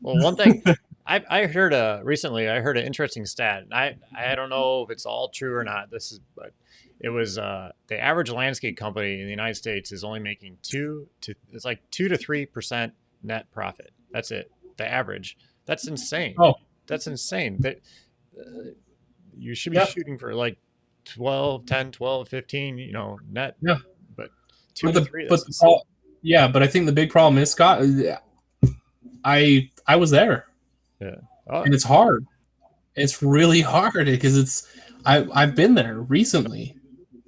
Well, one thing I heard recently, I heard an interesting stat. I don't know if it's all true or not. But it was the average landscape company in the United States is only making 2 to 3% net profit. That's it. The average. That's insane. Oh, that's insane. That you should be Yep. shooting for like 10, 12, 15, net. Yeah. But 2 to 3. That's but I think the big problem is, Scott, I was there. Yeah. Oh, And it's hard. It's really hard because I've been there recently.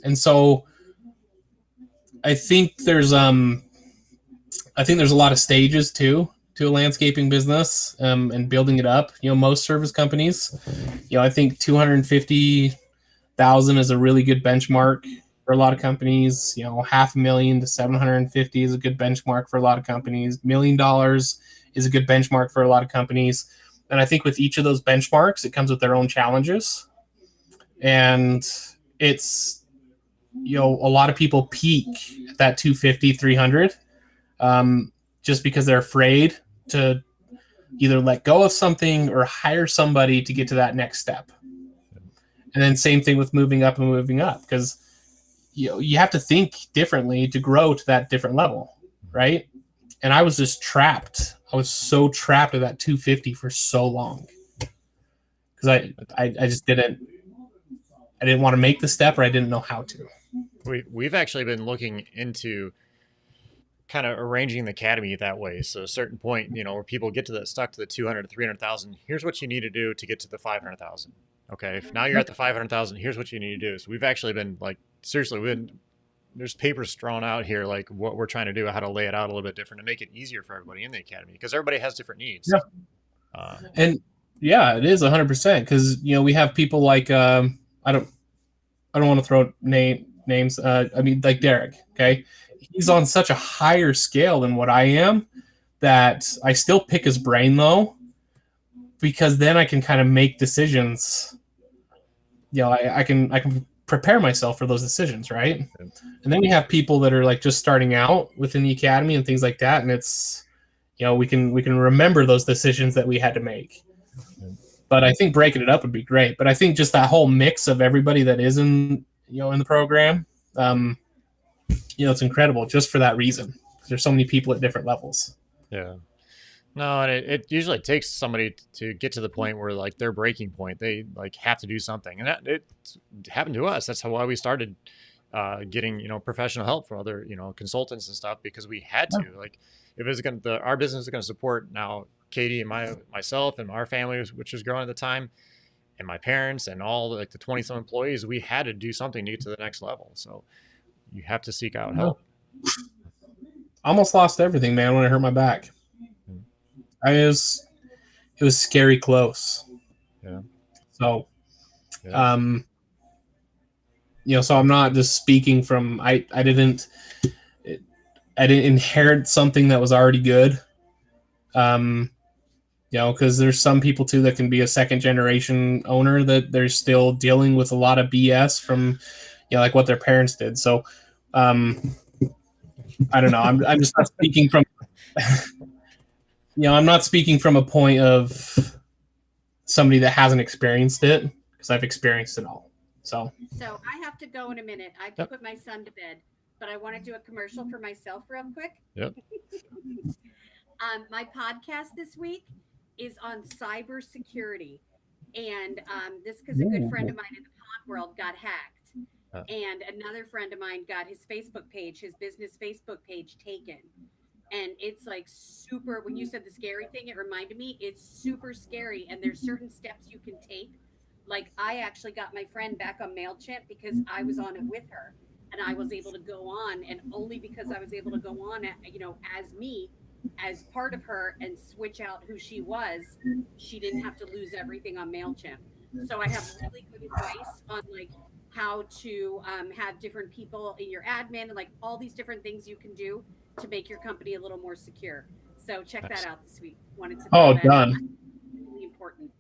And so I think there's a lot of stages too to a landscaping business, and building it up. Most service companies, I think 250,000 is a really good benchmark for a lot of companies. $500,000 to 750 is a good benchmark for a lot of companies. $1 million is a good benchmark for a lot of companies. And I think with each of those benchmarks, it comes with their own challenges. And it's, a lot of people peak at that 250, 300, just because they're afraid to either let go of something or hire somebody to get to that next step. And then same thing with moving up, because you have to think differently to grow to that different level, right? And I was just trapped. I was so trapped at that 250 for so long because I just didn't want to make the step, or I didn't know how to. We've actually been looking into kind of arranging the Academy that way. So at a certain point, where people get stuck to the 200 to 300,000, here's what you need to do to get to the 500,000. Okay. If now you're at the 500,000, here's what you need to do. So we've actually been there's papers thrown out here, like what we're trying to do, how to lay it out a little bit different to make it easier for everybody in the Academy, because everybody has different needs. Yeah. And yeah, it is 100%. Because, we have people like, I don't want to throw names. Like Derek. Okay. He's on such a higher scale than what I am that I still pick his brain though, because then I can kind of make decisions. I can prepare myself for those decisions, right? And then we have people that are like just starting out within the Academy and things like that, and it's we can remember those decisions that we had to make. But I think breaking it up would be great. But I think just that whole mix of everybody that is in the program, it's incredible just for that reason. There's so many people at different levels. Yeah. No, and it usually takes somebody to get to the point where like their breaking point, they like have to do something, and that it happened to us. That's why we started getting professional help from other consultants and stuff, because we had to. Like, if it's our business is going to support now Katie and myself and our family, which was growing at the time, and my parents and all the 20-some employees, we had to do something to get to the next level. So you have to seek out help. I almost lost everything, man, when I hurt my back. It was scary close. Yeah. So, so I'm not just speaking from, I didn't inherit something that was already good. Because there's some people too that can be a second generation owner that they're still dealing with a lot of BS from, like what their parents did. So, I don't know. I'm just not speaking from, I'm not speaking from a point of somebody that hasn't experienced it, because I've experienced it all. So I have to go in a minute. I have to put my son to bed, but I want to do a commercial for myself real quick. Yep. My podcast this week is on cybersecurity, and this because a good friend of mine in the pond world got hacked, and another friend of mine got his Facebook page, his business Facebook page, taken. And it's like super, when you said the scary thing, it reminded me, it's super scary. And there's certain steps you can take. Like, I actually got my friend back on MailChimp because I was on it with her, and I was able to go on. And only because I was able to go on, as me, as part of her, and switch out who she was, she didn't have to lose everything on MailChimp. So I have really good advice on like how to have different people in your admin, and like all these different things you can do to make your company a little more secure. So check Nice. that out this week. Wanted to Oh, throw that out. done. Really important.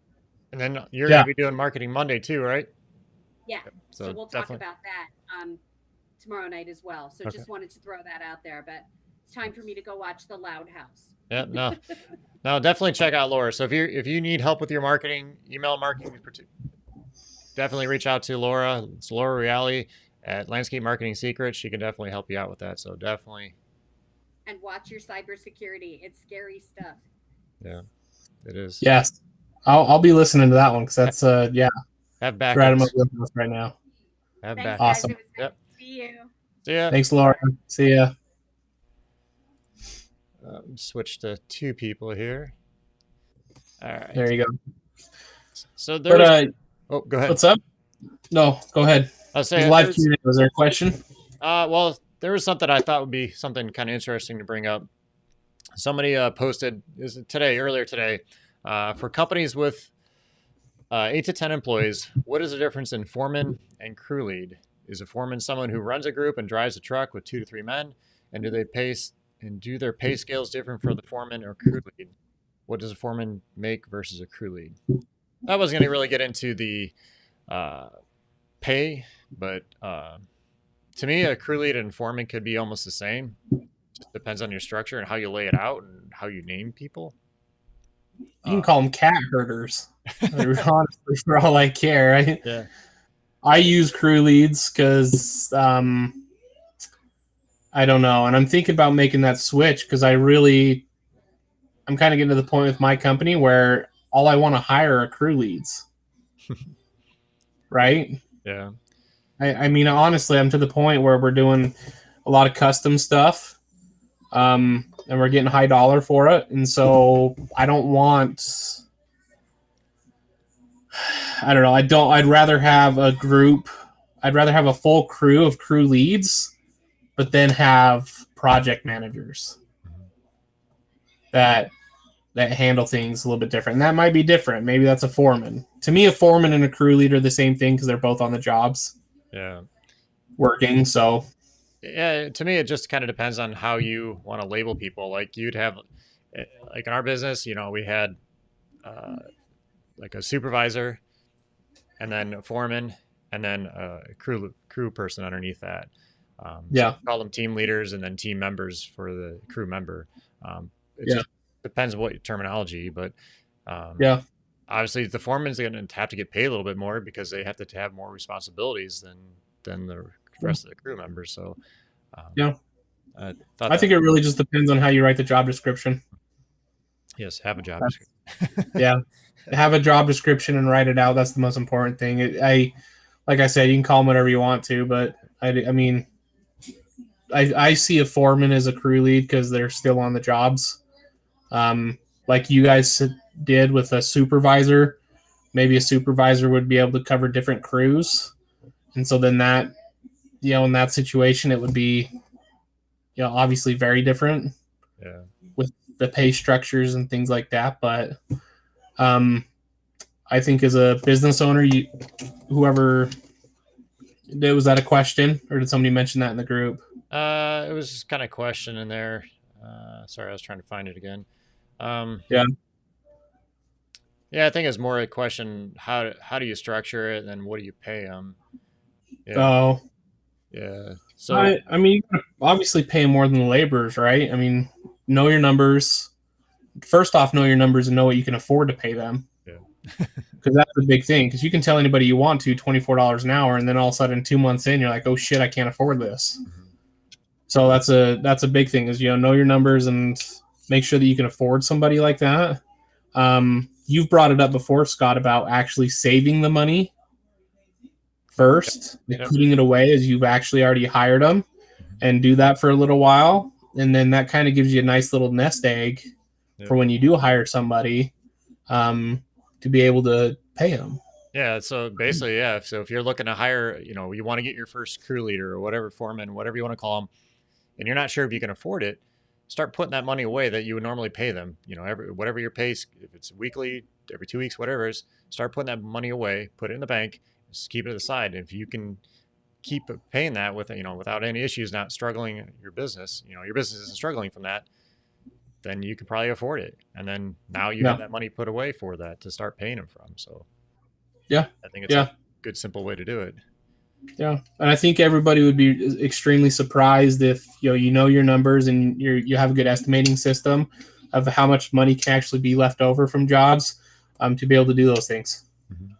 And then you're Yeah. going to be doing Marketing Monday too, right? Yeah. So, So we'll talk definitely. about that tomorrow night as well. So Okay. just wanted to throw that out there. But it's time for me to go watch The Loud House. Yeah, no, definitely check out Laura. So if you need help with your marketing, email marketing, definitely reach out to Laura. It's Laura Reale at Landscape Marketing Secrets. She can definitely help you out with that. So definitely, And watch your cybersecurity. It's scary stuff. yeah, it is. Yes. I'll be listening to that one because that's yeah, Have right on my backups. wheelhouse right now. Have Thanks, backups. guys. Awesome. It was nice Yep. to see you. See ya. Thanks, Laura. See ya. Switch to 2 people here. All right. There you go. So there But was. Oh, go ahead. what's up? No, go ahead. I'll say Live Q&A. Was there a question? well, there was something I thought would be something kind of interesting to bring up. Somebody posted earlier today, for companies with 8 to 10 employees, what is the difference in foreman and crew lead? Is a foreman someone who runs a group and drives a truck with 2 to 3 men? And do their pay scales different for the foreman or crew lead? What does a foreman make versus a crew lead? I wasn't going to really get into the pay, but to me, a crew lead and foreman could be almost the same. Just depends on your structure and how you lay it out and how you name people. You can call them cat herders. Honestly, for all I care. Yeah. I use crew leads because I don't know, and I'm thinking about making that switch because I'm kind of getting to the point with my company where all I want to hire are crew leads. Right? Yeah. I mean, honestly, I'm to the point where we're doing a lot of custom stuff, and we're getting high dollar for it, and so I don't want. I don't know. I'd rather have a group. I'd rather have a full crew of crew leads, but then have project managers that handle things a little bit different. And that might be different. Maybe that's a foreman. To me, a foreman and a crew lead are the same thing because they're both on the jobs Yeah. working. So Yeah. To me, it just kind of depends on how you want to label people. Like you'd have, like in our business, we had like a supervisor and then a foreman and then a crew person underneath that. Yeah. So we call them team leaders and then team members for the crew member. It just depends what terminology, but yeah, obviously the foreman's going to have to get paid a little bit more because they have to have more responsibilities than the rest of the crew members. So Yeah. I think it really just depends on how you write the job description. yes, have a job. Yeah. Have a job description and write it out. That's the most important thing. Like I said, you can call them whatever you want to, but I mean, I see a foreman as a crew lead because they're still on the jobs. Like you guys did with a supervisor, maybe a supervisor would be able to cover different crews. And so then that, in that situation, it would be, obviously very different with the pay structures and things like that. But I think as a business owner, was that a question or did somebody mention that in the group? It was just kind of a question in there. Sorry, I was trying to find it again. Yeah, I think it's more a question, how do you structure it and then what do you pay them? Oh, yeah. So I mean, you gotta obviously pay more than the laborers, right? I mean, know your numbers. First off, know your numbers and know what you can afford to pay them. Yeah. Because that's the big thing. Because you can tell anybody you want to $24 an hour, and then all of a sudden, 2 months in, you're like, "Oh shit, I can't afford this." Mhm. So that's a big thing. Is know your numbers and make sure that you can afford somebody like that. You've brought it up before, Scott, about actually saving the money first, Yep. putting it away as you've actually already hired them, and do that for a little while, and then that kind of gives you a nice little nest egg for when you do hire somebody to be able to pay them. Yeah. So basically, yeah. So if you're looking to hire, you want to get your first crew leader or whatever, foreman, whatever you want to call them, and you're not sure if you can afford it, start putting that money away that you would normally pay them. Whatever your pay, if it's weekly, every 2 weeks, whatever it is, start putting that money away, put it in the bank, just keep it to the side. If you can keep paying that without any issues, not struggling your business, your business isn't struggling from that, then you can probably afford it. And then now you Yeah. have that money put away for that to start paying them from. So Yeah. I think it's Yeah. a good, simple way to do it. Yeah, and I think everybody would be extremely surprised if you know your numbers and you have a good estimating system of how much money can actually be left over from jobs to be able to do those things. Mhm.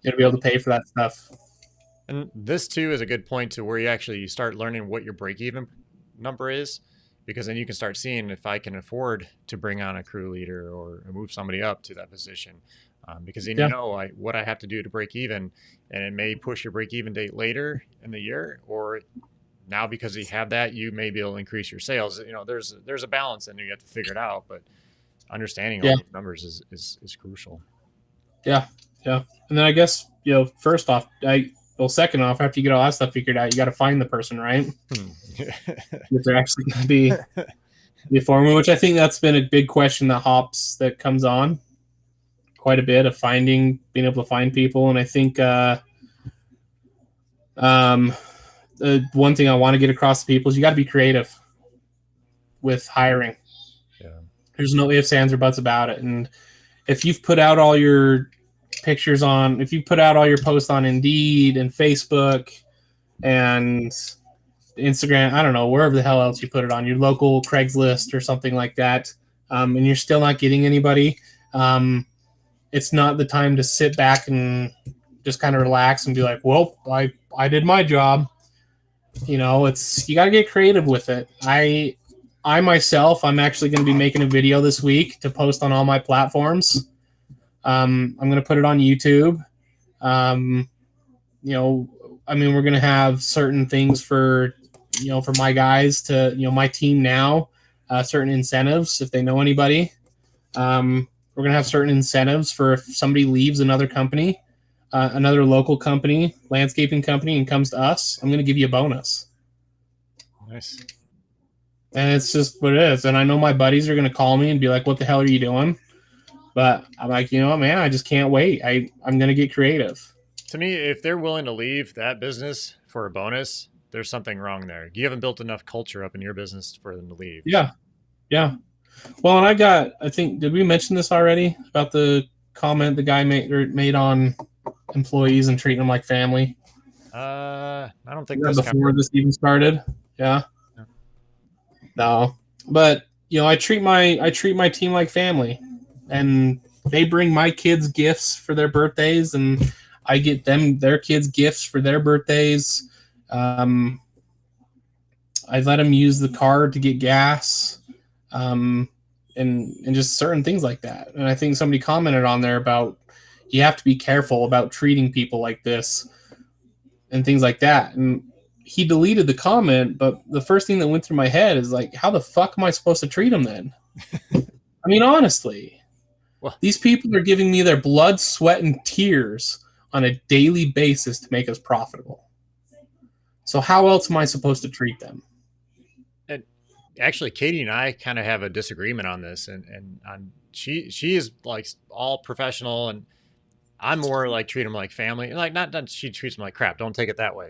To be able to pay for that stuff. And this too is a good point to where you start learning what your break even number is, because then you can start seeing if I can afford to bring on a crew leader or move somebody up to that position. Because then Yeah. you know what I have to do to break even, and it may push your break even date later in the year, or now because you have that, you may be able to increase your sales. You know, there's a balance, and you have to figure it out. But understanding all Yeah. those numbers is crucial. Yeah, yeah. And then I guess first off, second off, after you get all that stuff figured out, you got to find the person, right? If they're actually going to be foreman, which I think that's been a big question that comes on quite a bit of being able to find people. And I think the one thing I want to get across to people is you got to be creative with hiring. Yeah. There's no ifs, ands, or buts about it. And if you've put out all your pictures if you put out all your posts on Indeed and Facebook and Instagram, I don't know, wherever the hell else you put it on, your local Craigslist or something like that, and you're still not getting anybody, it's not the time to sit back and just kind of relax and be like, well, I did my job. You know, you got to get creative with it. I myself, I'm actually going to be making a video this week to post on all my platforms. I'm going to put it on YouTube. We're going to have certain things for my guys to, my team now, certain incentives if they know anybody. We're going to have certain incentives for if somebody leaves another company, another local company, landscaping company, and comes to us, I'm going to give you a bonus. Nice. And it's just what it is. And I know my buddies are going to call me and be like, what the hell are you doing? But I'm like, man, I just can't wait. I'm going to get creative. To me, if they're willing to leave that business for a bonus, there's something wrong there. You haven't built enough culture up in your business for them to leave. Yeah. Yeah. Well, and I think, did we mention this already about the comment the guy made on employees and treating them like family? I don't think before this even started. Yeah. No, but I treat my team like family, and they bring my kids gifts for their birthdays, and I get their kids gifts for their birthdays. I let them use the car to get gas, and just certain things like that. And I think somebody commented on there about you have to be careful about treating people like this and things like that. And he deleted the comment, but the first thing that went through my head is like, how the fuck am I supposed to treat them then? I mean, honestly, these people are giving me their blood, sweat, and tears on a daily basis to make us profitable. So how else am I supposed to treat them? And actually, Katie and I kind of have a disagreement on this, and she is like all professional, and I'm more like treat them like family. Like not she treats them like crap. Don't take it that way.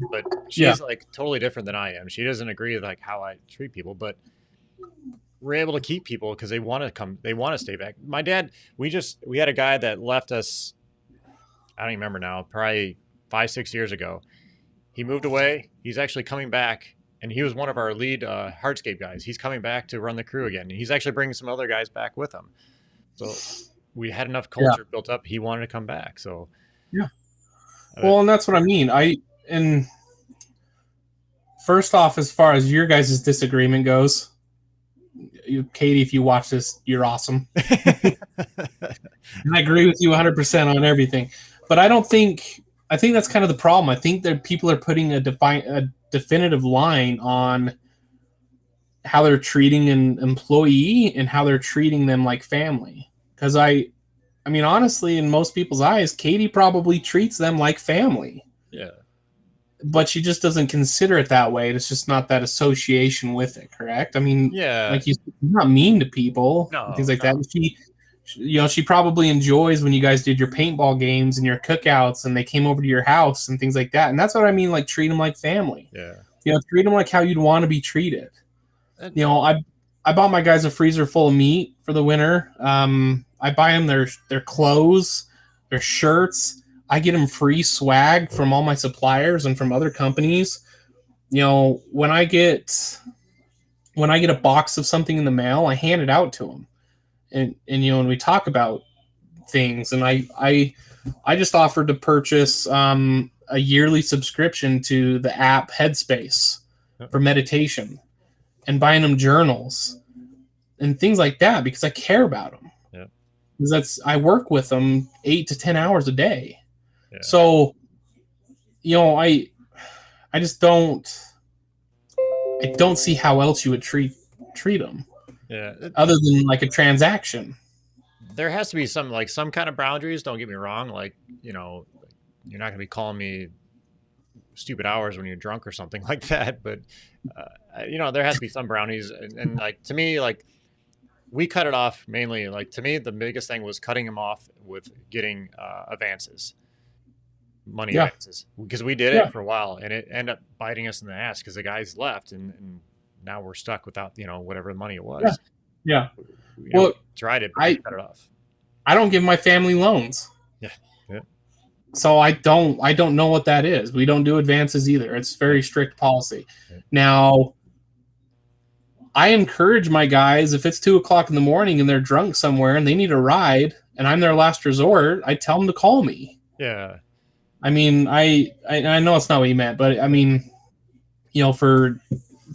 But she's like totally different than I am. She doesn't agree with like how I treat people, but we're able to keep people because they want to come. They want to stay back. My dad, we had a guy that left us. I don't even remember now. Probably 5-6 years ago. He moved away. He's actually coming back, and he was one of our lead hardscape guys. He's coming back to run the crew again. He's actually bringing some other guys back with him. So we had enough culture built up. He wanted to come back. So yeah. Well, and that's what I mean. And first off, as far as your guys' disagreement goes, Katie, if you watch this, you're awesome. And I agree with you 100% on everything. But I think that's kind of the problem. I think that people are putting a definitive line on how they're treating an employee and how they're treating them like family. Because I mean, honestly, in most people's eyes, Katie probably treats them like family. Yeah. But she just doesn't consider it that way. It's just not that association with it, correct? I mean, like you're not mean to people, things like that. She probably enjoys when you guys did your paintball games and your cookouts and they came over to your house and things like that. And that's what I mean, like treat them like family. Yeah. Treat them like how you'd want to be treated. I I bought my guys a freezer full of meat for the winter. I buy them their clothes, their shirts. I get them free swag from all my suppliers and from other companies. You know, when I get a box of something in the mail, I hand it out to them. And you know, when we talk about things, and I just offered to purchase a yearly subscription to the app Headspace for meditation, and buying them journals and things like that because I care about them. Yeah. Because I work with them 8 to 10 hours a day. Yeah. So, you know, I don't see how else you would treat them. Yeah. Other than like a transaction. There has to be some kind of boundaries. Don't get me wrong. Like, you know, you're not going to be calling me stupid hours when you're drunk or something like that. But, you know, there has to be some boundaries. And like, to me, like, we cut it off mainly. Like, to me, the biggest thing was cutting him off with getting advances. Money advances, because we did it for a while and it ended up biting us in the ass because the guys left and now we're stuck without, you know, whatever money it was. Yeah. You Well, know, tried it, but we cut it off. I don't give my family loans. Yeah. So I don't know what that is. We don't do advances either. It's very strict policy. Yeah. Now, I encourage my guys, if it's 2:00 in the morning and they're drunk somewhere and they need a ride and I'm their last resort, I tell them to call me. Yeah. I mean, I know it's not what you meant, but I mean, you know, for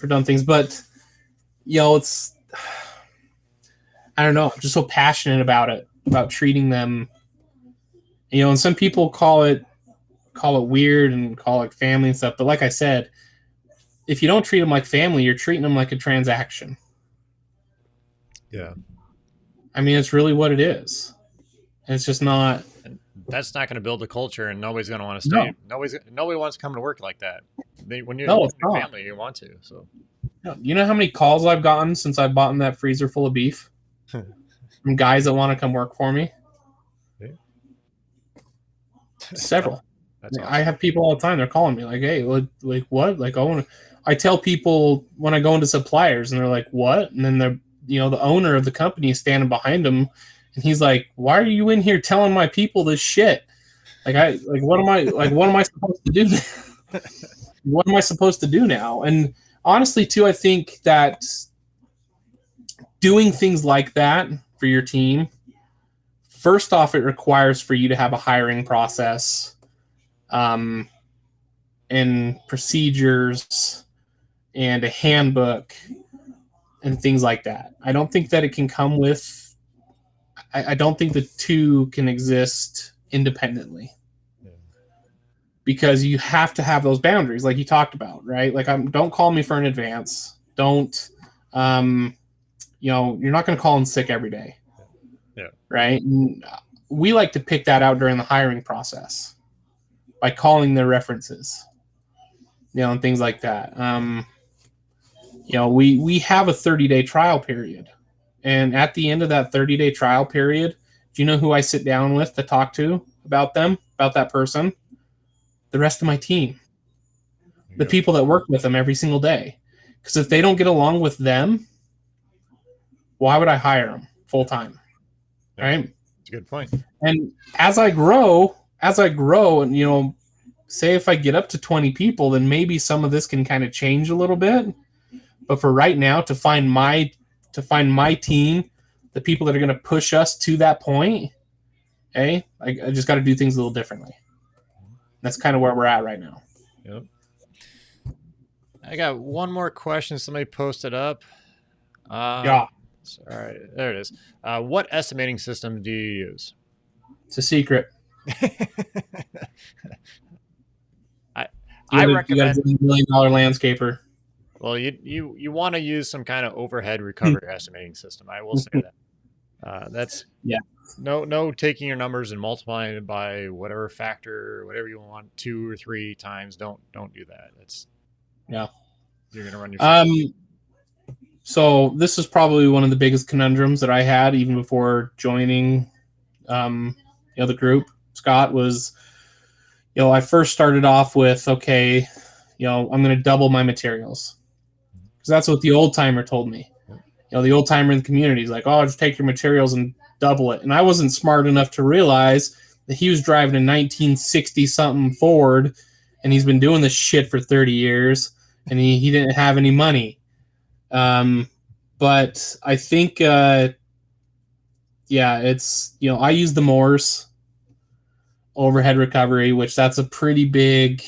dumb things, but you know, it's, I don't know, I'm just so passionate about it, about treating them, you know, and some people call it weird and call it family and stuff. But like I said, if you don't treat them like family, you're treating them like a transaction. Yeah. I mean, it's really what it is. And it's just not. That's not going to build a culture, and nobody's going to want to stay. No. Nobody wants to come to work like that. When you're No, it's your not. family, you want to. So, You know how many calls I've gotten since I bought in that freezer full of beef from guys that want to come work for me? Yeah. Several. That's awesome. I have people all the time. They're calling me like, "Hey, like what? Like I want to." I tell people when I go into suppliers, and they're like, "What?" And then the owner of the company is standing behind them, and he's like, "Why are you in here telling my people this shit? What am I supposed to do? What am I supposed to do now?" And honestly, too, I think that doing things like that for your team, first off, it requires for you to have a hiring process, and procedures, and a handbook, and things like that. I don't think that it can come with. I don't think the two can exist independently. Because you have to have those boundaries, like you talked about, right? Like, don't call me for an advance. Don't, you're not going to call in sick every day. Yeah. Right. And we like to pick that out during the hiring process by calling their references, and things like that. We have a 30-day trial period. And at the end of that 30-day trial period, do you know who I sit down with to talk to about that person? The rest of my team, the people that work with them every single day. Because if they don't get along with them, why would I hire them full time? Yeah, right? That's a good point. And as I grow, and say if I get up to 20 people, then maybe some of this can kind of change a little bit. But for right now, to find my team, the people that are going to push us to that point, I just got to do things a little differently. That's kind of where we're at right now. Yep. I got one more question somebody posted up. Yeah. All right, there it is. What estimating system do you use? It's a secret. I You recommend got a $1 million landscaper. Well, you want to use some kind of overhead recovery estimating system. I will say that. That's no taking your numbers and multiplying it by whatever factor, whatever you want, 2 or 3 times. Don't do that. You're gonna run your. So this is probably one of the biggest conundrums that I had even before joining, the group. Scott was, I first started off with, okay, I'm going to double my materials. Because that's what the old timer told me. the old timer in the community is like, oh, just take your materials and double it. And I wasn't smart enough to realize that he was driving a 1960 something Ford, and he's been doing this shit for 30 years, and he didn't have any money. But I think, it's, I use the Moores overhead recovery, which that's a pretty big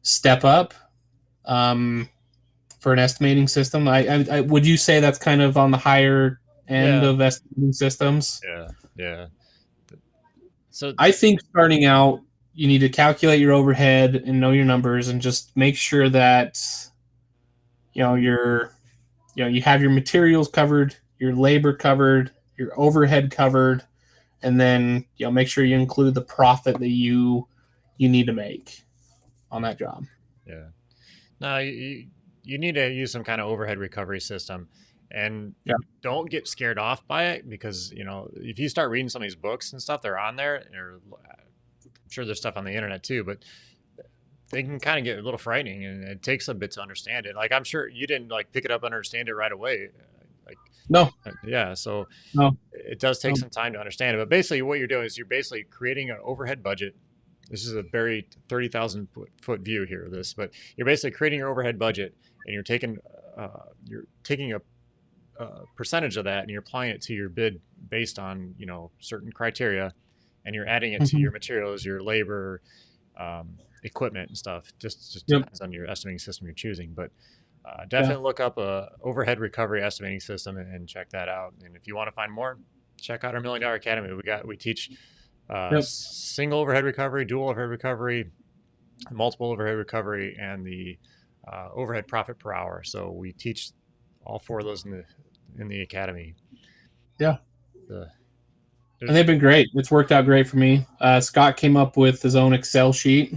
step up for an estimating system. I would you say that's kind of on the higher end of estimating systems? Yeah. So I think starting out, you need to calculate your overhead and know your numbers, and just make sure that you have your materials covered, your labor covered, your overhead covered, and then make sure you include the profit that you need to make on that job. Yeah. No, you need to use some kind of overhead recovery system, and don't get scared off by it, because if you start reading some of these books and stuff, they're on there, or I'm sure there's stuff on the internet too, but they can kind of get a little frightening, and it takes a bit to understand it. Like, I'm sure you didn't pick it up and understand it right away. No. Yeah. So no, it does take some time to understand it. But basically what you're doing is you're basically creating an overhead budget. This is a very 30,000 foot view here of this, but you're basically creating your overhead budget, and you're taking a percentage of that, and you're applying it to your bid based on, certain criteria, and you're adding it to your materials, your labor, equipment and stuff. Just depends on your estimating system you're choosing, but definitely look up a overhead recovery estimating system and check that out. And if you want to find more, check out our $1 Million Academy. We teach single overhead recovery, dual overhead recovery, multiple overhead recovery, and the overhead profit per hour. So we teach all 4 of those in the academy. Yeah. And they've been great. It's worked out great for me. Scott came up with his own Excel sheet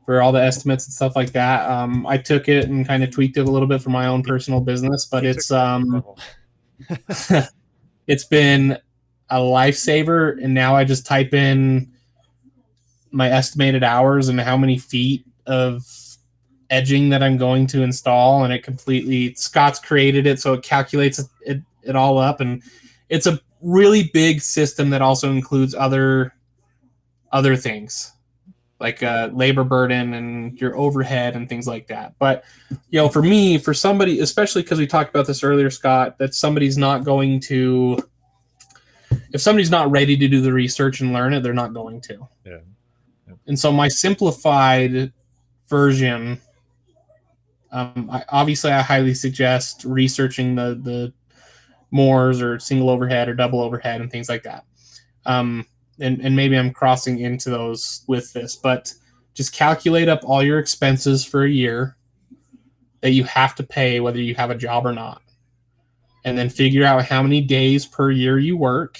for all the estimates and stuff like that. I took it and kind of tweaked it a little bit for my own personal business, but it's it's been a lifesaver. And now I just type in my estimated hours and how many feet of edging that I'm going to install, and Scott's created it, so it calculates it all up, and it's a really big system that also includes other things like labor burden and your overhead and things like that. But for me, for somebody, especially because we talked about this earlier, Scott, that if somebody's not ready to do the research and learn it, they're not going to. Yeah. And so my simplified version, I highly suggest researching the Moores or single overhead or double overhead and things like that. And maybe I'm crossing into those with this, but just calculate up all your expenses for a year that you have to pay whether you have a job or not. And then figure out how many days per year you work,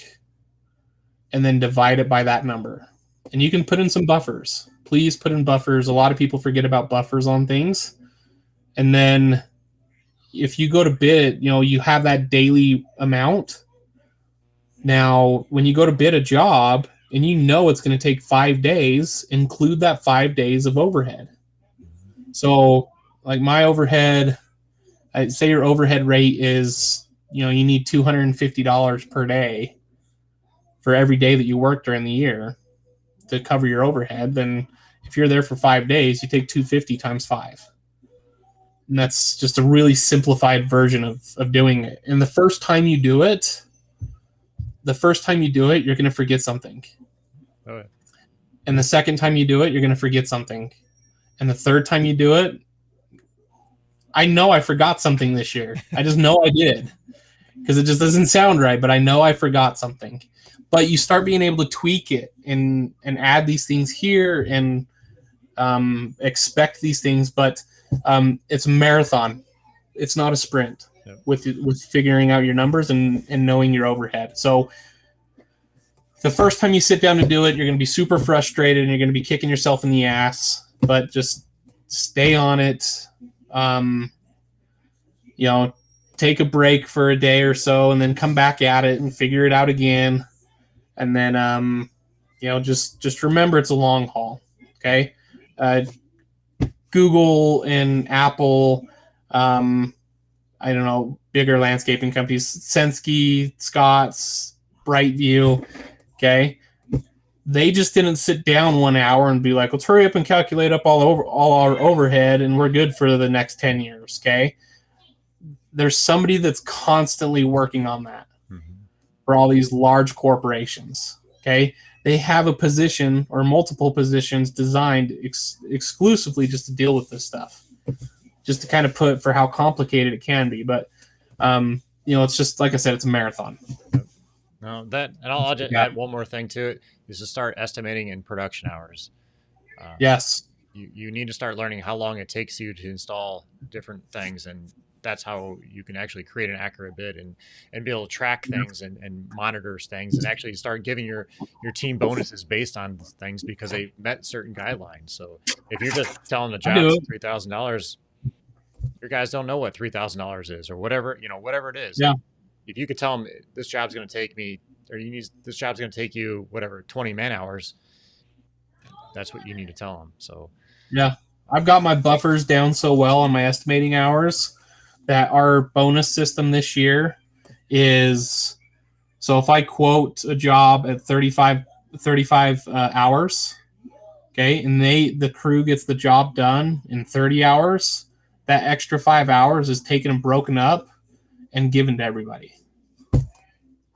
and then divide it by that number. And you can put in some buffers. Please put in buffers. A lot of people forget about buffers on things. And then if you go to bid, you have that daily amount. Now, when you go to bid a job and it's going to take 5 days, include that 5 days of overhead. So like my overhead, I'd say your overhead rate is, you need $250 per day for every day that you work during the year to cover your overhead. Then if you're there for 5 days, you take $250 times 5. And that's just a really simplified version of doing it. And the first time you do it, you're going to forget something. Oh, yeah. And the second time you do it, you're going to forget something. And the third time you do it, I know I forgot something this year. I just know I did, because it just doesn't sound right, but I know I forgot something. But you start being able to tweak it and add these things here and expect these things. But it's a marathon. It's not a sprint. Yep. with figuring out your numbers and knowing your overhead. So the first time you sit down to do it, you're going to be super frustrated and you're going to be kicking yourself in the ass, but just stay on it. Take a break for a day or so and then come back at it and figure it out again. And then, just remember it's a long haul. Okay. I don't know, bigger landscaping companies, Sensky, Scott's, Brightview. Okay. They just didn't sit down 1 hour and be like, let's hurry up and calculate up all our overhead and we're good for the next 10 years. Okay. There's somebody that's constantly working on that for all these large corporations. Okay. They have a position or multiple positions designed exclusively just to deal with this stuff, just to kind of put for how complicated it can be. But, it's just, like I said, it's a marathon. No, and I'll just add one more thing to it, is to start estimating in production hours. Yes. You need to start learning how long it takes you to install different things, and that's how you can actually create an accurate bid and be able to track things and monitor things, and actually start giving your team bonuses based on things because they met certain guidelines. So if you're just telling the job $3,000, your guys don't know what $3,000 is or whatever it is. Yeah. If you could tell them this job's going to take me, or this job's going to take you, 20 man hours, that's what you need to tell them. So, yeah, I've got my buffers down so well on my estimating hours that our bonus system this year is, so if I quote a job at 35 hours, okay, and the crew gets the job done in 30 hours, that extra 5 hours is taken and broken up and given to everybody.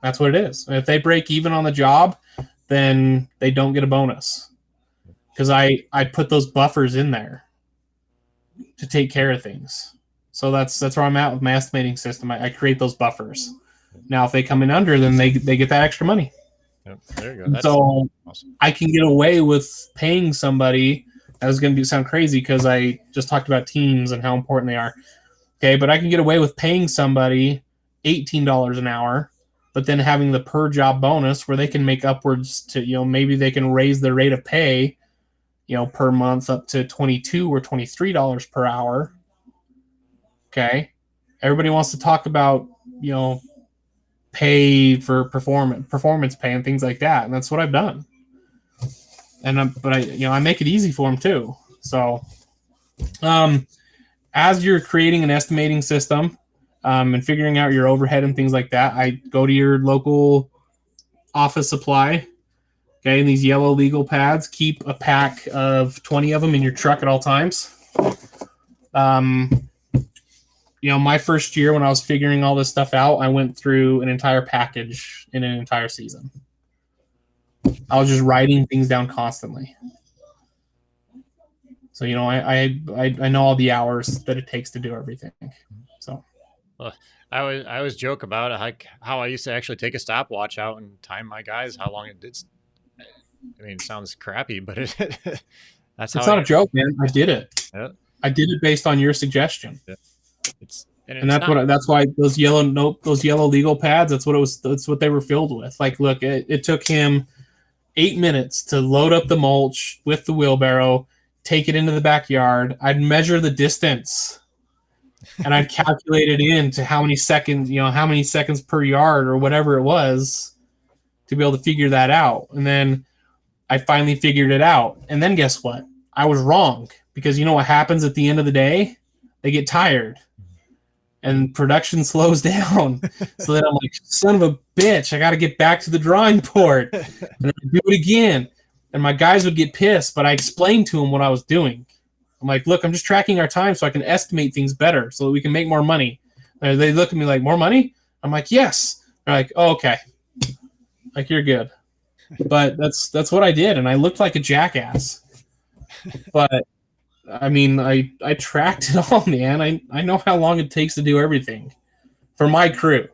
That's what it is. If they break even on the job, then they don't get a bonus, because I put those buffers in there to take care of things. So that's where I'm at with my estimating system. I create those buffers. Now, if they come in under, then they get that extra money. Yep, there you go. That's so awesome. I can get away with paying somebody. That was going to sound crazy because I just talked about teams and how important they are. Okay, but I can get away with paying somebody $18 an hour, but then having the per job bonus where they can make upwards to, maybe they can raise their rate of pay, per month up to $22 or $23 per hour. Okay. Everybody wants to talk about, pay for performance pay and things like that. And that's what I've done. And I make it easy for them too. So, as you're creating an estimating system, and figuring out your overhead and things like that, I go to your local office supply. Okay, and these yellow legal pads, keep a pack of 20 of them in your truck at all times. My first year when I was figuring all this stuff out, I went through an entire package in an entire season. I was just writing things down constantly. So, I know all the hours that it takes to do everything. So. I always joke about it, like how I used to actually take a stopwatch out and time my guys how long it did. I mean, it sounds crappy, but that's how. It's not a joke, man. I did it. Yeah. I did it based on your suggestion. Yeah. That's why those yellow legal pads. That's what it was. That's what they were filled with. Like, look, it took him 8 minutes to load up the mulch with the wheelbarrow, take it into the backyard. I'd measure the distance. And I'd calculate it into how many seconds per yard or whatever it was to be able to figure that out. And then I finally figured it out. And then guess what? I was wrong, because you know what happens at the end of the day? They get tired and production slows down. So then I'm like, son of a bitch, I got to get back to the drawing board and I do it again. And my guys would get pissed, but I explained to them what I was doing. I'm like, look, I'm just tracking our time so I can estimate things better so that we can make more money. And they look at me like, more money? I'm like, yes. They're like, oh, okay. Like, you're good. But that's what I did, and I looked like a jackass. But, I mean, I tracked it all, man. I know how long it takes to do everything for my crew.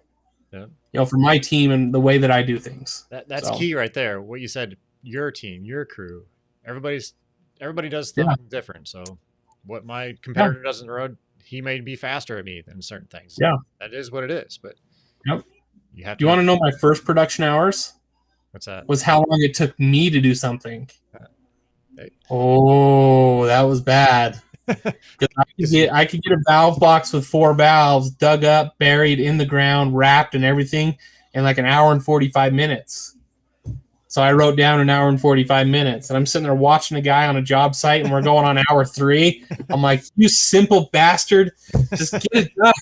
Yeah. For my team and the way that I do things. That's key right there. What you said, your team, your crew. Everybody does something different. So what my competitor does on the road, he may be faster at me than certain things. Yeah. That is what it is. But do you want to know my first production hours? What's that? Was how long it took me to do something. Oh, that was bad. I could get a valve box with 4 valves dug up, buried in the ground, wrapped and everything in like an hour and 45 minutes. So I wrote down an hour and 45 minutes, and I'm sitting there watching a guy on a job site, and we're going on hour 3. I'm like, you simple bastard, just get it done.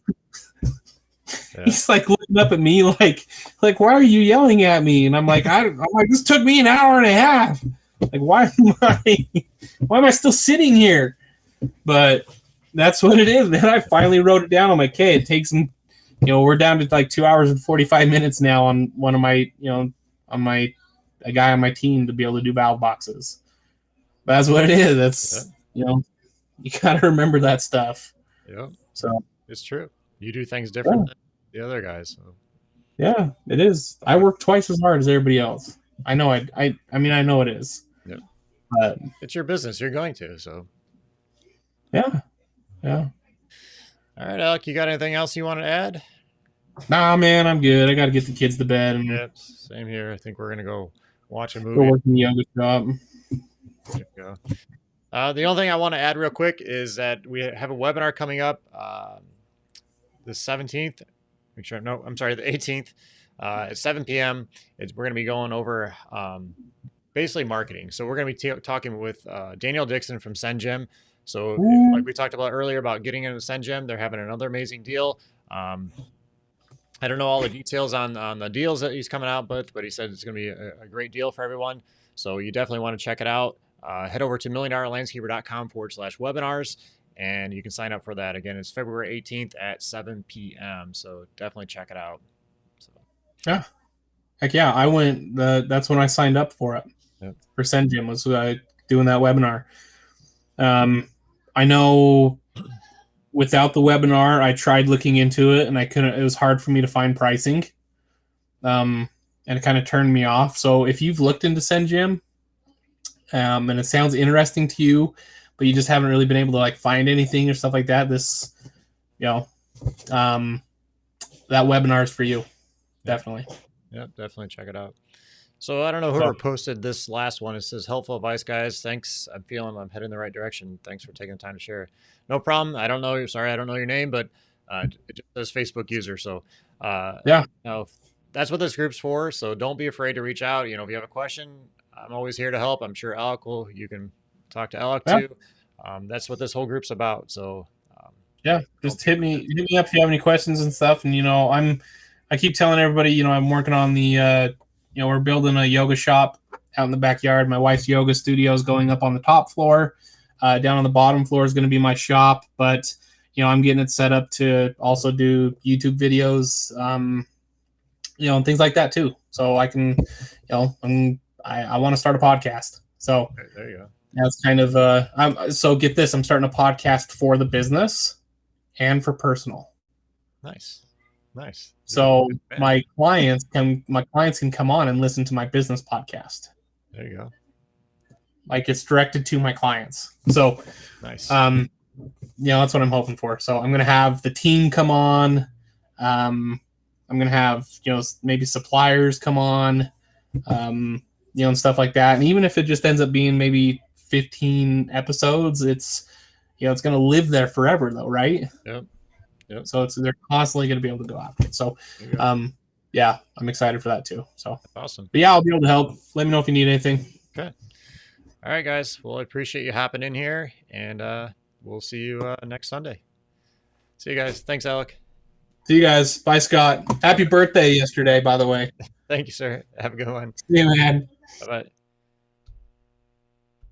Yeah. He's like looking up at me like why are you yelling at me? And I'm like, I'm like, this took me an hour and a half. Like, why am I still sitting here? But that's what it is. Then I finally wrote it down. I'm like, okay, it takes them, we're down to like 2 hours and 45 minutes now on one of my, a guy on my team to be able to do valve boxes. That's what it is. That's, you got to remember that stuff. Yeah. So it's true. You do things different than the other guys. So. Yeah, it is. I work twice as hard as everybody else. I know. I mean, I know it is. Yeah. But it's your business. You're going to. So. Yeah. Yeah. All right, Alec. You got anything else you want to add? Nah, man. I'm good. I got to get the kids to bed. And yep. Same here. I think we're gonna go watch a movie. Go work in the yoga shop. There you go. The only thing I want to add real quick is that we have a webinar coming up the 17th. Make sure. No, I'm sorry, the 18th at 7 p.m. We're going to be going over basically marketing. So we're going to be talking with Daniel Dixon from SendGem. So like we talked about earlier about getting into SendGem, they're having another amazing deal. I don't know all the details on the deals that he's coming out with, but he said it's going to be a great deal for everyone. So you definitely want to check it out. Head over to milliondollarlandscaper.com/webinars, and you can sign up for that. Again, it's February 18th at 7 p.m. So definitely check it out. So. Yeah. Heck yeah. I went, that's when I signed up for it. Yep. For SendGem was doing that webinar. I know without the webinar, I tried looking into it and I couldn't, it was hard for me to find pricing. And it kind of turned me off. So if you've looked into SendGem, and it sounds interesting to you, but you just haven't really been able to like find anything or stuff like that, that webinar is for you. Definitely. Yep, definitely check it out. So I don't know whoever posted this last one. It says helpful advice, guys. Thanks. I'm feeling I'm heading in the right direction. Thanks for taking the time to share. No problem. I don't know your name, but it just says Facebook user. So that's what this group's for. So don't be afraid to reach out. If you have a question, I'm always here to help. I'm sure Alec you can talk to Alec too. That's what this whole group's about. So just hit me up if you have any questions and stuff. And I keep telling everybody, I'm working on the we're building a yoga shop out in the backyard. My wife's yoga studio is going up on the top floor. Down on the bottom floor is going to be my shop, but I'm getting it set up to also do YouTube videos, and things like that too. So I can, I want to start a podcast. So there you go. That's kind of so get this, I'm starting a podcast for the business and for personal. Nice. So my clients can come on and listen to my business podcast. There you go. Like it's directed to my clients. So nice. That's what I'm hoping for. So I'm gonna have the team come on. I'm gonna have maybe suppliers come on. And stuff like that. And even if it just ends up being maybe 15 episodes, it's it's going to live there forever though, right? Yep. So they're constantly going to be able to go after it. So I'm excited for that too. So awesome. But I'll be able to help. Let me know if you need anything. Okay. All right, guys. Well, I appreciate you hopping in here, and we'll see you next Sunday. See you guys. Thanks, Alec. See you guys. Bye, Scott. Happy birthday yesterday, by the way. Thank you, sir. Have a good one. See you, man. Bye-bye.